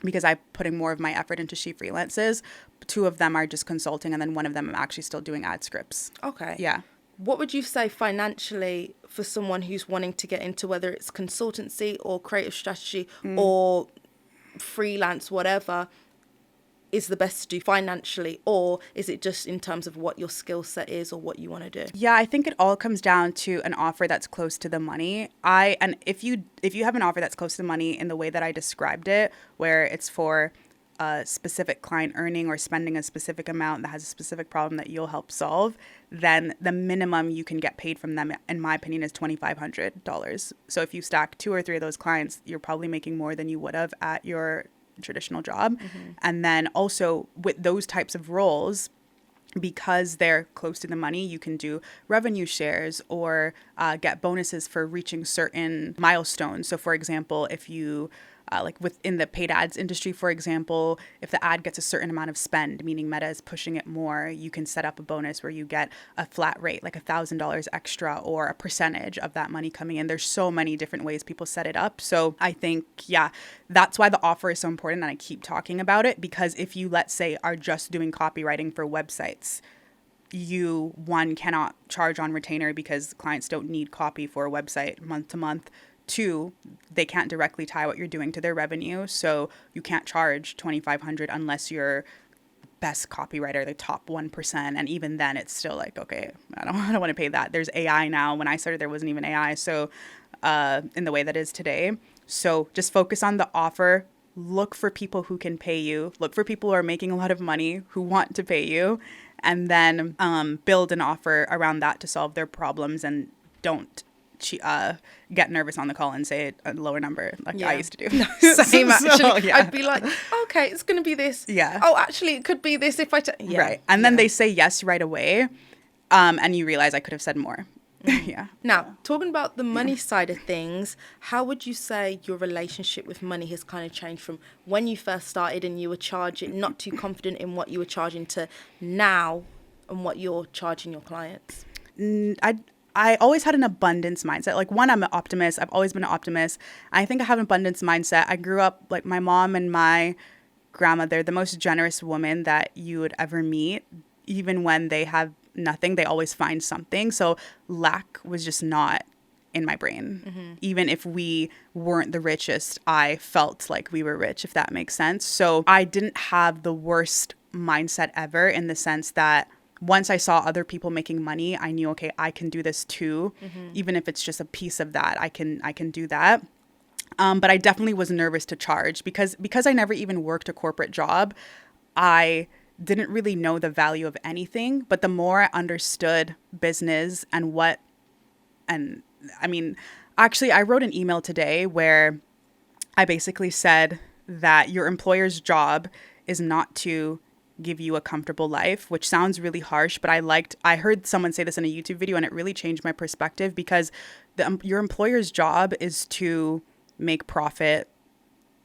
because I'm putting more of my effort into She Freelances. 2 of them are just consulting, and then one of them I'm actually still doing ad scripts. Okay. Yeah. What would you say financially for someone who's wanting to get into, whether it's consultancy or creative strategy or freelance, whatever, is the best to do financially, or is it just in terms of what your skill set is or what you want to do? Yeah, I think it all comes down to an offer that's close to the money. And if you have an offer that's close to the money in the way that I described it, where it's for a specific client earning or spending a specific amount that has a specific problem that you'll help solve, then the minimum you can get paid from them, in my opinion, is $2,500. So if you stack 2 or 3 of those clients, you're probably making more than you would have at your traditional job. And then also with those types of roles, because they're close to the money, you can do revenue shares or get bonuses for reaching certain milestones. So for example, if you like within the paid ads industry, for example, if the ad gets a certain amount of spend, meaning Meta is pushing it more, you can set up a bonus where you get a flat rate, like $1,000 extra or a percentage of that money coming in. There's so many different ways people set it up. So I think, yeah, that's why the offer is so important. And I keep talking about it because if you, let's say, are just doing copywriting for websites, you, one, cannot charge on retainer because clients don't need copy for a website month to month. 2, they can't directly tie what you're doing to their revenue. So you can't charge $2,500 unless you're best copywriter, the top 1%. And even then it's still like, okay, I don't want to pay that. There's AI now. When I started, there wasn't even AI. So in the way that is today. So just focus on the offer. Look for people who can pay you. Look for people who are making a lot of money who want to pay you. And then build an offer around that to solve their problems, and don't get nervous on the call and say a lower number like I used to do. Same, actually. So, yeah. I'd be like, okay, it's going to be this. Yeah. Oh, actually, it could be this if I... Right. And then they say yes right away. And you realize I could have said more. Yeah. Now, talking about the money side of things, how would you say your relationship with money has kind of changed from when you first started and you were charging, not too confident in what you were charging, to now and what you're charging your clients? I always had an abundance mindset. Like, one, I'm an optimist. I've always been an optimist. I think I have an abundance mindset. I grew up, like, my mom and my grandmother, the most generous woman that you would ever meet. Even when they have nothing, they always find something. So lack was just not in my brain. Even if we weren't the richest, I felt like we were rich, if that makes sense. So I didn't have the worst mindset ever, in the sense that once I saw other people making money, I knew, okay, I can do this too. Even if it's just a piece of that, I can do that. But I definitely was nervous to charge because I never even worked a corporate job. I didn't really know the value of anything. But the more I understood business and actually, I wrote an email today where I basically said that your employer's job is not to give you a comfortable life, which sounds really harsh, but I heard someone say this in a YouTube video and it really changed my perspective, because your employer's job is to make profit,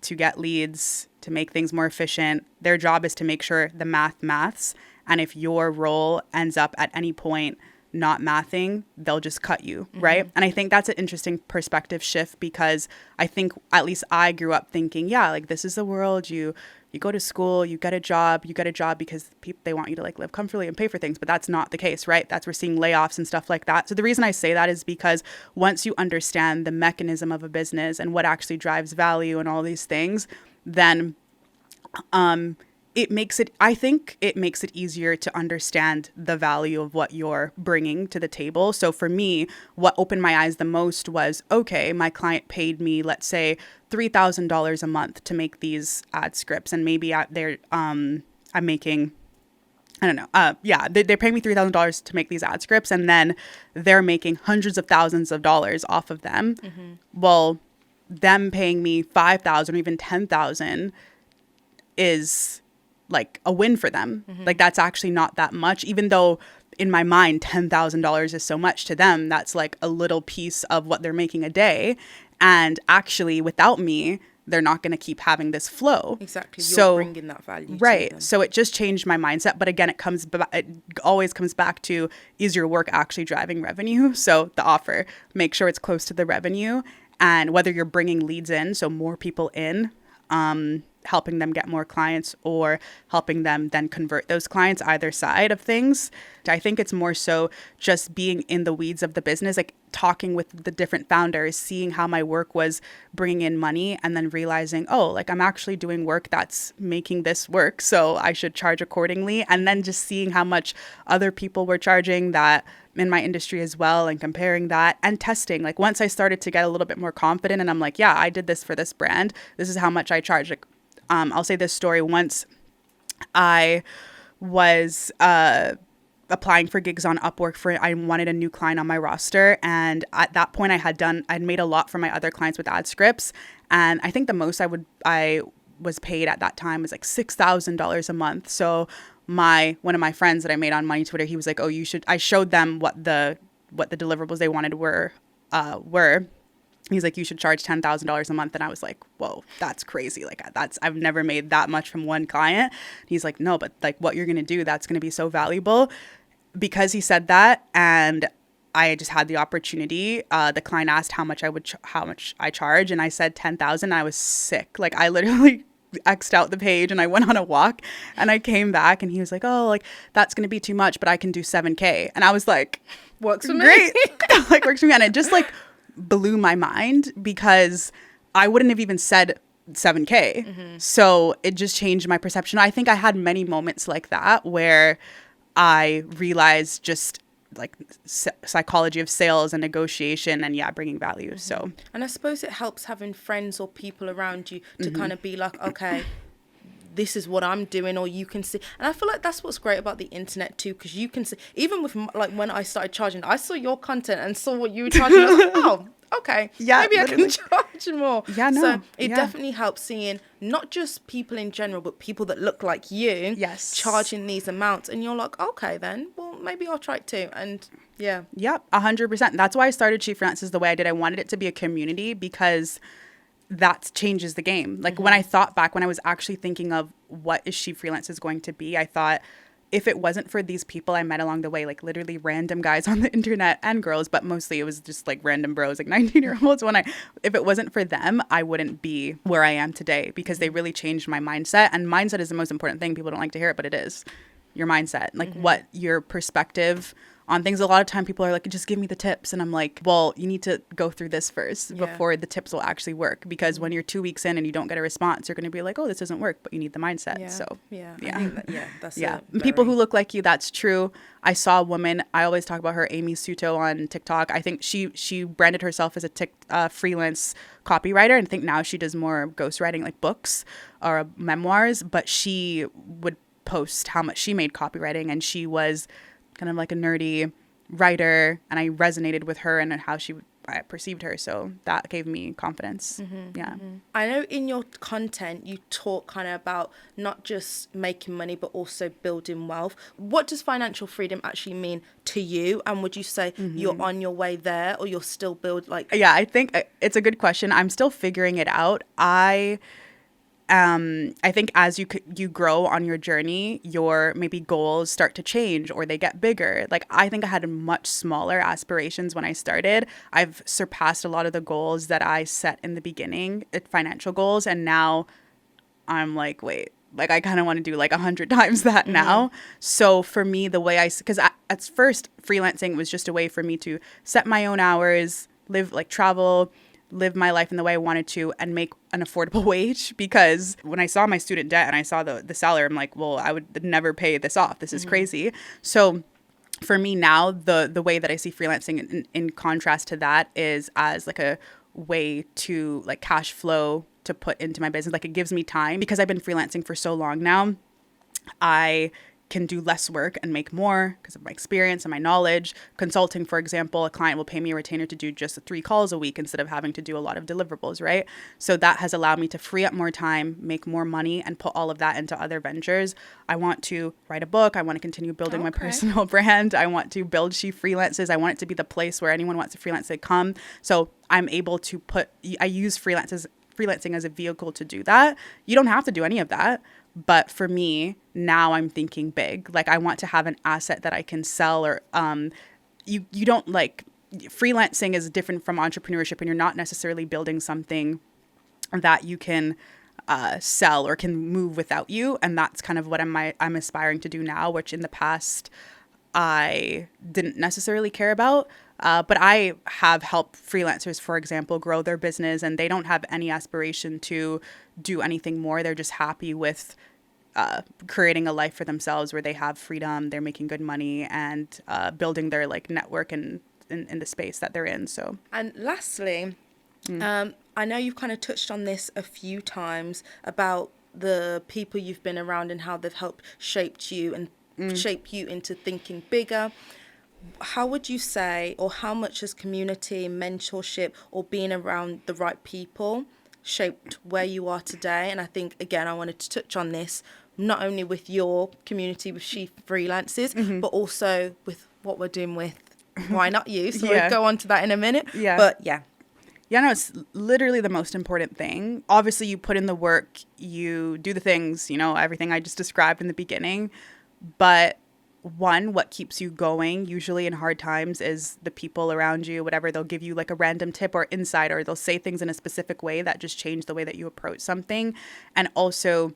to get leads, to make things more efficient. Their job is to make sure the maths. And if your role ends up at any point not mathing, they'll just cut you, right? And I think that's an interesting perspective shift, because I think, at least I grew up thinking, yeah, like, this is the world. You go to school, you get a job because they want you to, like, live comfortably and pay for things. But that's not the case, right? We're seeing layoffs and stuff like that. So the reason I say that is because once you understand the mechanism of a business and what actually drives value and all these things, then I think it makes it easier to understand the value of what you're bringing to the table. So for me, what opened my eyes the most was, okay, my client paid me, let's say, $3,000 a month to make these ad scripts. And maybe I'm making, I don't know. They're paying me $3,000 to make these ad scripts, and then they're making hundreds of thousands of dollars off of them. Well, them paying me $5,000 or even $10,000 is like a win for them. Like, that's actually not that much, even though in my mind, $10,000 is so much. To them, that's like a little piece of what they're making a day. And actually, without me, they're not going to keep having this flow. Exactly. You're bringing that value. Right. To them. So it just changed my mindset. But again, it always comes back to, is your work actually driving revenue? So the offer, make sure it's close to the revenue, and whether you're bringing leads in, so more people in, helping them get more clients, or helping them then convert those clients, either side of things. I think it's more so just being in the weeds of the business, like talking with the different founders, seeing how my work was bringing in money, and then realizing, oh, like, I'm actually doing work that's making this work, so I should charge accordingly. And then just seeing how much other people were charging that in my industry as well, and comparing that and testing. Like, once I started to get a little bit more confident and I'm like, yeah, I did this for this brand, this is how much I charge. Like, I'll say this story. Once I was applying for gigs on Upwork I wanted a new client on my roster. And at that point I'd made a lot for my other clients with ad scripts. And I think the most I was paid at that time was like $6,000 a month. So one of my friends that I made on Money Twitter, he was like, oh, I showed them what the deliverables they wanted were. He's like, you should charge $10,000 a month. And I was like, whoa, that's crazy. Like I've never made that much from one client. He's like, no, but like what you're going to do, that's going to be so valuable. Because he said that, and I just had the opportunity. The client asked how much I charge. And I said 10,000. I was sick. Like I literally X'd out the page and I went on a walk, and I came back and he was like, oh, like that's going to be too much, but I can do 7K. And I was like, Works for great. me. Like works for me. And it just like blew my mind, because I wouldn't have even said 7K. Mm-hmm. So it just changed my perception. I think I had many moments like that where I realized just like psychology of sales and negotiation and bringing value. Mm-hmm. So, and I suppose it helps having friends or people around you to kind of be like, okay, this is what I'm doing, or you can see. And I feel like that's what's great about the internet too, because you can see, even with like when I started charging, I saw your content and saw what you were charging. I was like, oh, okay, maybe I can charge more. Yeah, no. So it definitely helps seeing not just people in general, but people that look like you, charging these amounts, and you're like, okay, then, well, maybe I'll try it too. And Yep, 100%. That's why I started She Freelances the way I did. I wanted it to be a community, because that changes the game. Like when I thought back, when I was actually thinking of what is She Freelances going to be, I thought, if it wasn't for these people I met along the way, like literally random guys on the internet and girls, but mostly it was just like random bros, like 19-year-olds. If it wasn't for them, I wouldn't be where I am today, because they really changed my mindset. And mindset is the most important thing. People don't like to hear it, but it is your mindset, like what your perspective on things. A lot of time people are like, just give me the tips. And I'm like, well, you need to go through this first before the tips will actually work. Because when you're 2 weeks in and you don't get a response, you're going to be like, oh, this doesn't work, but you need the mindset. People who look like you, that's true. I saw a woman, I always talk about her, Amy Suto on TikTok. I think she branded herself as a freelance copywriter. And I think now she does more ghostwriting, like books or memoirs. But she would post how much she made copywriting, and she was kind of like a nerdy writer, and I resonated with her and how I perceived her. So that gave me confidence. I know in your content you talk kind of about not just making money but also building wealth. What does financial freedom actually mean to you? And would you say you're on your way there, or you're still I think it's a good question. I'm still figuring it out. I think as you grow on your journey, your maybe goals start to change, or they get bigger. Like I think I had much smaller aspirations when I started. I've surpassed a lot of the goals that I set in the beginning, financial goals, and now I'm like, wait, like I kind of want to do like 100 times that now. So for me, the way because at first freelancing was just a way for me to set my own hours, travel, live my life in the way I wanted to, and make an affordable wage. Because when I saw my student debt and I saw the salary, I'm like, well, I would never pay this off. This is crazy. So for me now, the way that I see freelancing in contrast to that is as like a way to like cash flow to put into my business. Like it gives me time, because I've been freelancing for so long now. I can do less work and make more because of my experience and my knowledge. Consulting, for example, a client will pay me a retainer to do just 3 calls a week instead of having to do a lot of deliverables, right? So that has allowed me to free up more time, make more money, and put all of that into other ventures. I want to write a book. I want to continue building my personal brand. I want to build She Freelances. I want it to be the place where anyone wants to freelance, they come. So I'm able to I use freelancing as a vehicle to do that. You don't have to do any of that. But for me, now I'm thinking big. Like I want to have an asset that I can sell, or you don't like, freelancing is different from entrepreneurship, and you're not necessarily building something that you can sell or can move without you. And that's kind of what I'm aspiring to do now, which in the past I didn't necessarily care about. But I have helped freelancers, for example, grow their business, and they don't have any aspiration to do anything more. They're just happy with creating a life for themselves where they have freedom, they're making good money, and building their like network in the space that they're in. So, and lastly, I know you've kind of touched on this a few times about the people you've been around and how they've helped shaped you and shape you into thinking bigger. How would you say, or how much has community, mentorship, or being around the right people shaped where you are today? And I think, again, I wanted to touch on this, not only with your community with She Freelances, but also with what we're doing with Why Not You? So we'll go on to that in a minute. Yeah. But yeah. Yeah, no, it's literally the most important thing. Obviously, you put in the work, you do the things, you know, everything I just described in the beginning. But one, what keeps you going usually in hard times is the people around you, whatever. They'll give you like a random tip or insight, or they'll say things in a specific way that just change the way that you approach something. And also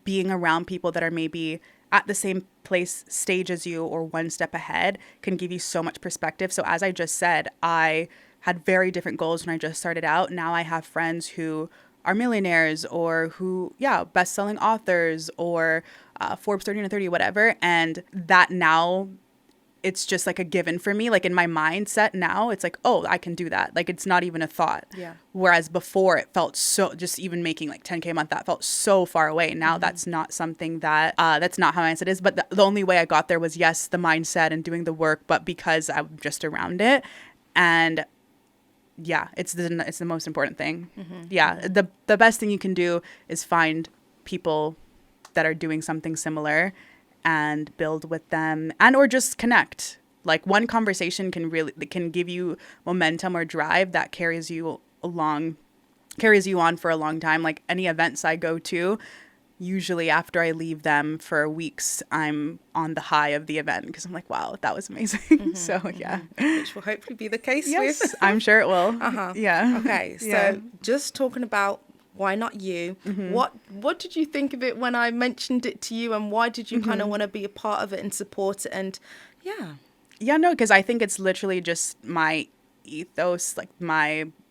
being around people that are maybe at the same stage as you or one step ahead can give you so much perspective. So as I just said, I had very different goals when I just started out. Now I have friends who are millionaires or who, best-selling authors or Forbes 30 under 30, whatever. And that now it's just like a given for me. Like in my mindset now, it's like, oh, I can do that. Like it's not even a thought. Yeah. Whereas before it felt so, just even making like 10K a month, that felt so far away. Now that's not something that, that's not how my mindset is. But the only way I got there was, yes, the mindset and doing the work, but because I'm just around it. And yeah, it's the most important thing. Yeah. The best thing you can do is find people that are doing something similar and build with them, and or just connect. Like one conversation can give you momentum or drive that carries you on for a long time. Like any events I go to, usually after I leave them for weeks, I'm on the high of the event because I'm like, wow, that was amazing. So yeah. Which will hopefully be the case. Yes, with. I'm sure it will. Yeah. Okay, so just talking about Why Not You, what did you think of it when I mentioned it to you, and why did you kind of want to be a part of it and support it? And no, because I think it's literally just my ethos, like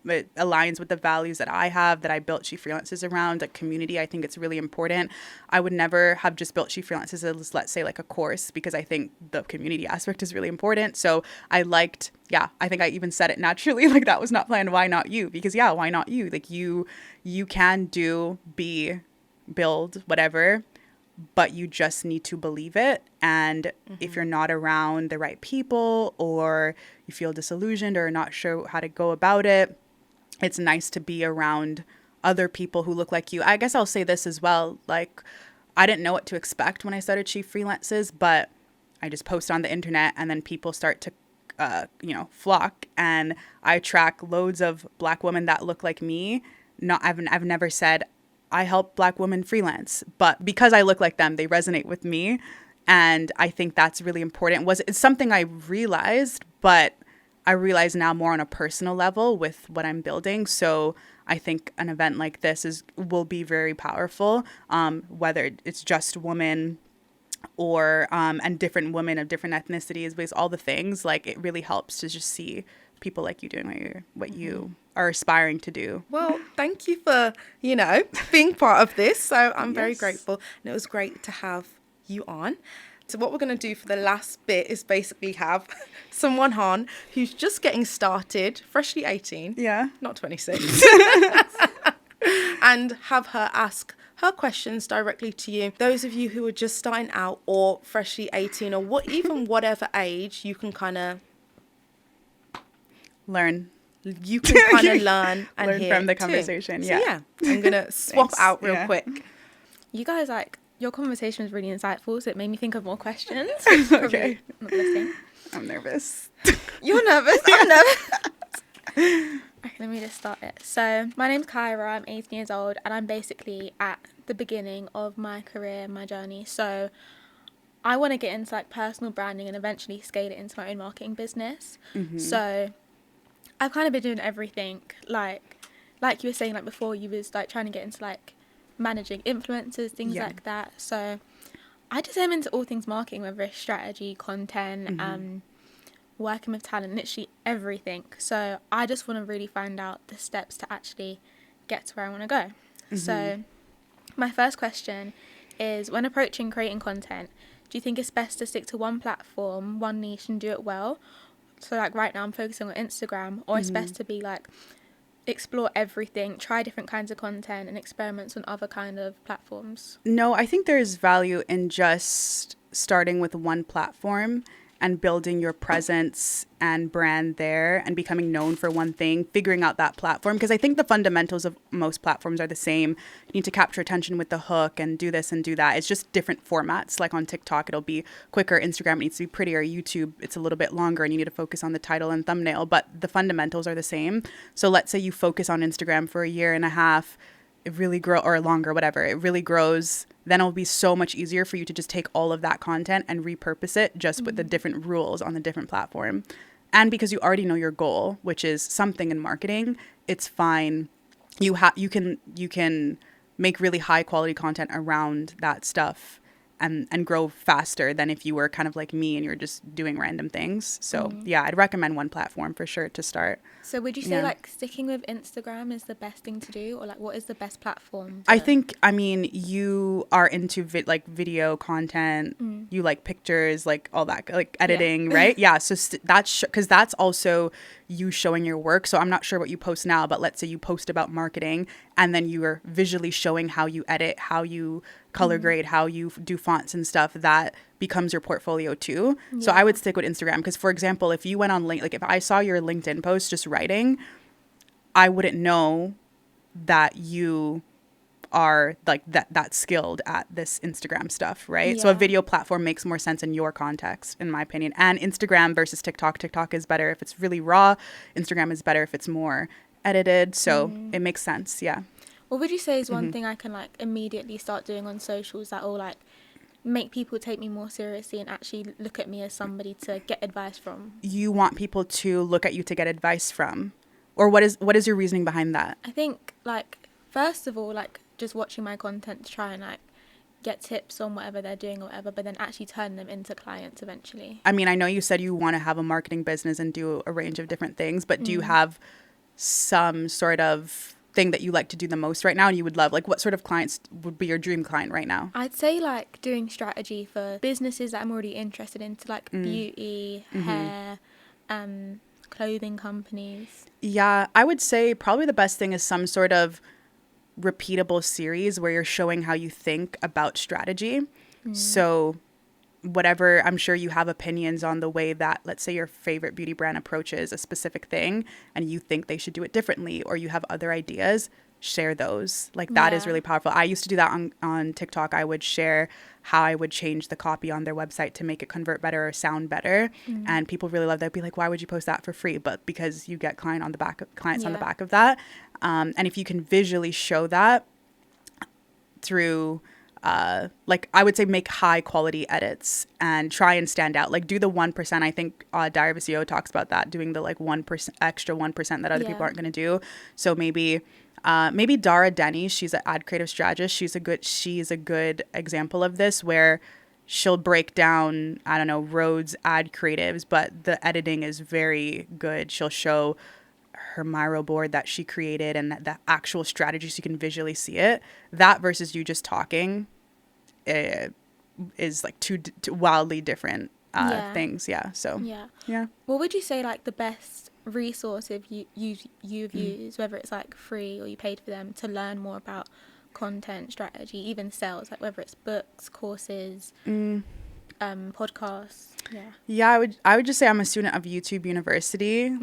it aligns with the values that I have, that I built She Freelances around, a community. I think it's really important. I would never have just built She Freelances as, let's say, like a course, because I think the community aspect is really important. So I think I even said it naturally, like that was not planned. Why not you? Because why not you? Like you can build, whatever, but you just need to believe it. And if you're not around the right people, or you feel disillusioned or not sure how to go about it, it's nice to be around other people who look like you. I guess I'll say this as well. Like, I didn't know what to expect when I started She Freelances, but I just post on the internet and then people start to flock, and I track loads of Black women that look like me. I've never said I help Black women freelance, but because I look like them, they resonate with me. And I think that's really important. It's something I realized, but I realize now more on a personal level with what I'm building. So I think an event like this will be very powerful, whether it's just women or and different women of different ethnicities, because all the things, like it really helps to just see people like you doing what you are aspiring to do. Well, thank you for, being part of this. So I'm very grateful. And it was great to have you on. So what we're going to do for the last bit is basically have someone on who's just getting started, freshly 18. Yeah. Not 26. And have her ask her questions directly to you. Those of you who are just starting out or freshly 18 or whatever age, you can kind of learn. You can kind of learn and learn hear from the conversation. Too. So I'm going to swap out real quick. You guys, your conversation was really insightful, so it made me think of more questions. Okay. Not listening. I'm nervous. You're nervous? I'm nervous. Okay, let me just start it. So, my name's Kyra, I'm 18 years old, and I'm basically at the beginning of my career, my journey. So, I want to get into personal branding and eventually scale it into my own marketing business. So, I've kind of been doing everything, like you were saying, before, you was trying to get into managing influencers, things like that. So I just am into all things marketing, whether it's strategy, content, working with talent, literally everything. So I just want to really find out the steps to actually get to where I want to go. So my first question is, when approaching creating content, do you think it's best to stick to one platform, one niche, and do it well? So right now I'm focusing on Instagram, or it's best to be explore everything, try different kinds of content and experiments on other kind of platforms? No, I think there's value in just starting with one platform and building your presence and brand there and becoming known for one thing, figuring out that platform. Because I think the fundamentals of most platforms are the same. You need to capture attention with the hook and do this and do that. It's just different formats. Like on TikTok, it'll be quicker. Instagram, it needs to be prettier. YouTube, it's a little bit longer and you need to focus on the title and thumbnail. But the fundamentals are the same. So let's say you focus on Instagram for a year and a half, it really grow or longer, whatever, it really grows, then it'll be so much easier for you to just take all of that content and repurpose it just with the different rules on the different platform. And because you already know your goal, which is something in marketing, it's fine. You can make really high quality content around that stuff and grow faster than if you were kind of like me and you're just doing random things. So yeah, I'd recommend one platform for sure to start. So would you say like sticking with Instagram is the best thing to do, or like what is the best platform? I think, I mean, you are into video content, you like pictures, like all that, like editing, right? Yeah. So that's because that's also you showing your work. So I'm not sure what you post now, but let's say you post about marketing and then you are visually showing how you edit, how you color grade, how you do fonts and stuff. That becomes your portfolio too. Yeah. So I would stick with Instagram because, for example, if you went on like if I saw your LinkedIn post just writing, I wouldn't know that you are like that skilled at this Instagram stuff, right? Yeah. So a video platform makes more sense in your context, in my opinion. And Instagram versus TikTok is better if it's really raw. Instagram is better if it's more edited. So it makes sense. Yeah. What would you say is one thing I can like immediately start doing on socials that will like make people take me more seriously and actually look at me as somebody to get advice from? You want people to look at you to get advice from, or what is your reasoning behind that? I think like first of all, like just watching my content to try and like get tips on whatever they're doing or whatever, but then actually turn them into clients eventually. I mean, I know you said you want to have a marketing business and do a range of different things, but do you have some sort of thing that you like to do the most right now and you would love? Like what sort of clients would be your dream client right now? I'd say like doing strategy for businesses that I'm already interested in, to like beauty, hair, clothing companies. Yeah, I would say probably the best thing is some sort of repeatable series where you're showing how you think about strategy. So whatever, I'm sure you have opinions on the way that, let's say, your favorite beauty brand approaches a specific thing and you think they should do it differently, or you have other ideas, share those. Like that is really powerful. I used to do that on TikTok. I would share how I would change the copy on their website to make it convert better or sound better. And people really love that. They'd be like, why would you post that for free? But because you get clients on the back of that. And if you can visually show that through like I would say make high quality edits and try and stand out, like do the 1%. I think Diary of a CEO talks about that, doing the like 1% extra 1% that other people aren't going to do. So maybe Denee, she's an ad creative strategist. She's a good example of this, where she'll break down, I don't know, Rhodes ad creatives, but the editing is very good. She'll show her Miro board that she created and the actual strategy so you can visually see it. That versus you just talking is like two wildly different things. Yeah. So yeah. What would you say like the best resource if you've used, whether it's like free or you paid for them, to learn more about content strategy, even sales, like whether it's books, courses, podcasts? Yeah, I would just say I'm a student of YouTube University.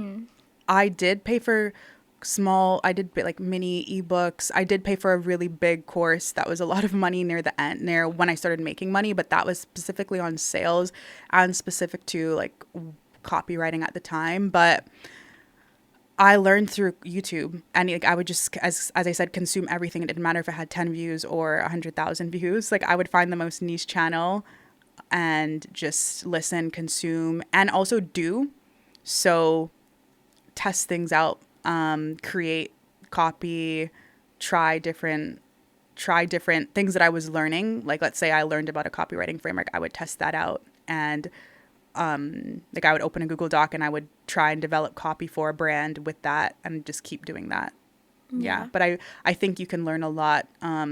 I did pay for like mini ebooks. I did pay for a really big course that was a lot of money near the end, near when I started making money, but that was specifically on sales and specific to like copywriting at the time. But I learned through YouTube, and like I would just, as I said, consume everything. It didn't matter if it had 10 views or 100,000 views. Like I would find the most niche channel and just listen, consume, and also do. So test things out, create copy, try different things that I was learning. Like let's say I learned about a copywriting framework, I would test that out, and like I would open a Google Doc and I would try and develop copy for a brand with that and just keep doing that. But I think you can learn a lot. I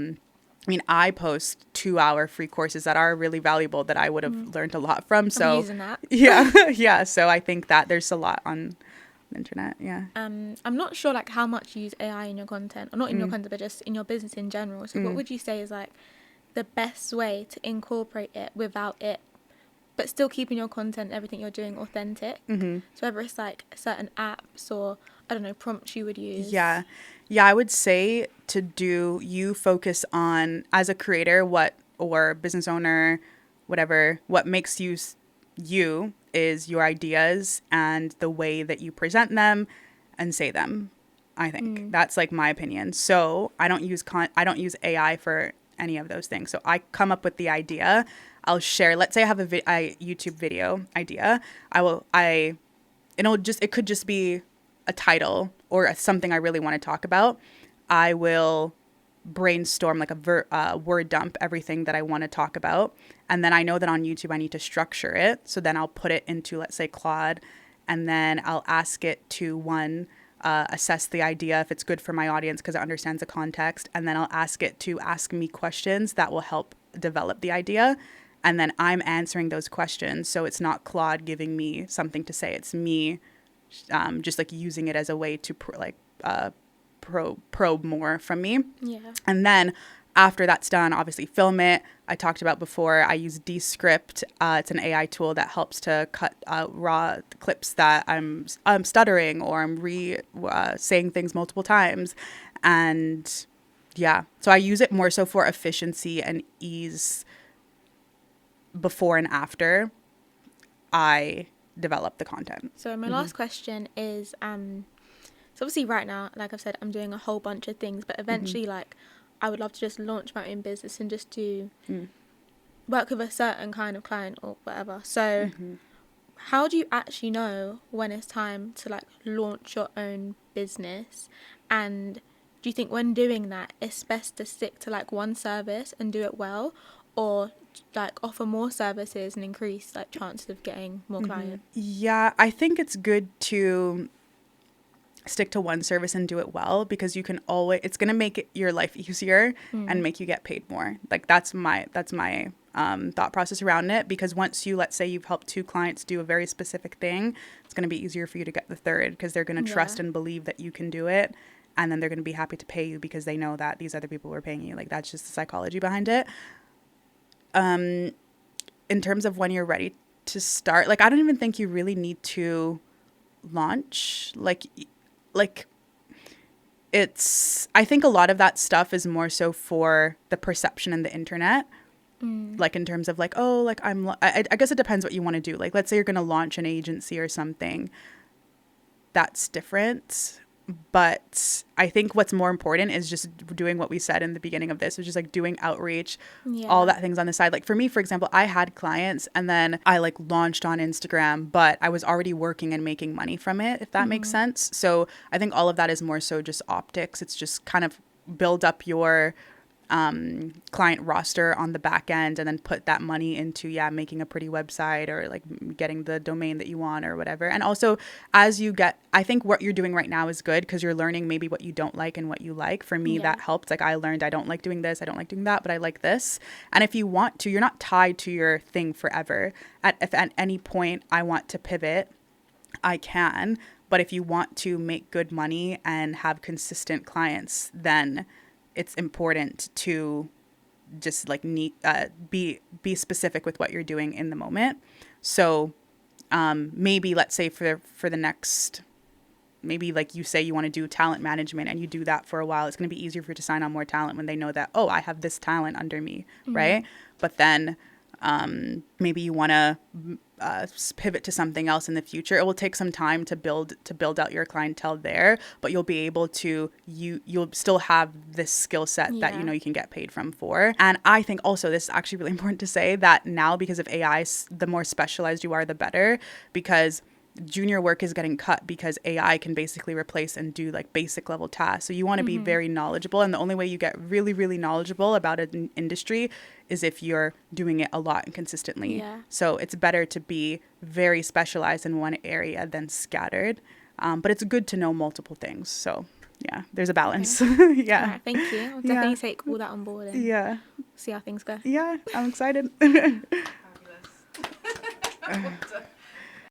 mean, I post 2-hour free courses that are really valuable that I would have learned a lot from. So I'm using that. yeah. So I think that there's a lot on internet. Yeah. I'm not sure like how much you use AI in your content, or not in your content, but just in your business in general. So what would you say is like the best way to incorporate it without it, but still keeping your content, everything you're doing authentic? So whether it's like certain apps or, I don't know, prompts you would use. Yeah. I would say you focus on, as a creator, or business owner, whatever, what makes you is your ideas and the way that you present them and say them. I think that's like my opinion. So I don't use AI for any of those things. So I come up with the idea. I'll share. Let's say I have a YouTube video idea. It could just be a title or something I really want to talk about. I will brainstorm like a word dump, everything that I want to talk about. And then I know that on YouTube I need to structure it. So then I'll put it into, let's say, Claude, and then I'll ask it to assess the idea if it's good for my audience because it understands the context. And then I'll ask it to ask me questions that will help develop the idea. And then I'm answering those questions. So it's not Claude giving me something to say. It's me just like using it as a way to probe more from me. Yeah. And then after that's done, obviously film it. I talked about before, I use Descript. It's an AI tool that helps to cut raw clips that I'm stuttering or I'm saying things multiple times. And yeah, so I use it more so for efficiency and ease before and after I develop the content. So my last question is, so obviously right now, like I've said, I'm doing a whole bunch of things, but eventually like I would love to just launch my own business and just do work with a certain kind of client or whatever. So how do you actually know when it's time to like launch your own business? And do you think when doing that, it's best to stick to like one service and do it well, or like offer more services and increase like chances of getting more clients? Yeah, I think it's good to stick to one service and do it well, because it's going to make your life easier and make you get paid more. Like that's my thought process around it, because once let's say you've helped 2 clients do a very specific thing, it's going to be easier for you to get the third, because they're going to trust and believe that you can do it. And then they're going to be happy to pay you because they know that these other people were paying you. Like that's just the psychology behind it. In terms of when you're ready to start, like I don't even think you really need to launch. I think a lot of that stuff is more so for the perception in the internet. Like in terms of like, oh, like I guess it depends what you want to do. Like, let's say you're going to launch an agency or something. That's different. But I think what's more important is just doing what we said in the beginning of this, which is like doing outreach, all that things on the side. Like for me, for example, I had clients and then I like launched on Instagram, but I was already working and making money from it, if that makes sense. So I think all of that is more so just optics. It's just kind of build up your client roster on the back end and then put that money into making a pretty website or like getting the domain that you want or whatever. And also I think what you're doing right now is good, because you're learning maybe what you don't like and what you like. For me, that helped. Like I learned I don't like doing this, I don't like doing that, but I like this. And if you want to, you're not tied to your thing forever. If at any point I want to pivot, I can. But if you want to make good money and have consistent clients, then it's important to just like be specific with what you're doing in the moment. So maybe let's say for the next, maybe like you say you want to do talent management and you do that for a while, it's going to be easier for you to sign on more talent when they know that, oh, I have this talent under me, right? But then maybe you want to pivot to something else in the future. It will take some time to build out your clientele there, but you'll be able to you'll still have this skill set that you can get paid for. And I think also this is actually really important to say that now, because of AI, the more specialized you are, the better, because junior work is getting cut because AI can basically replace and do like basic level tasks. So you want to be very knowledgeable, and the only way you get really, really knowledgeable about an industry is if you're doing it a lot and consistently. So it's better to be very specialized in one area than scattered. But it's good to know multiple things. So yeah, there's a balance. Okay. Right, thank you. I'll definitely take all that on board and see how things go. Yeah, I'm excited. Fabulous.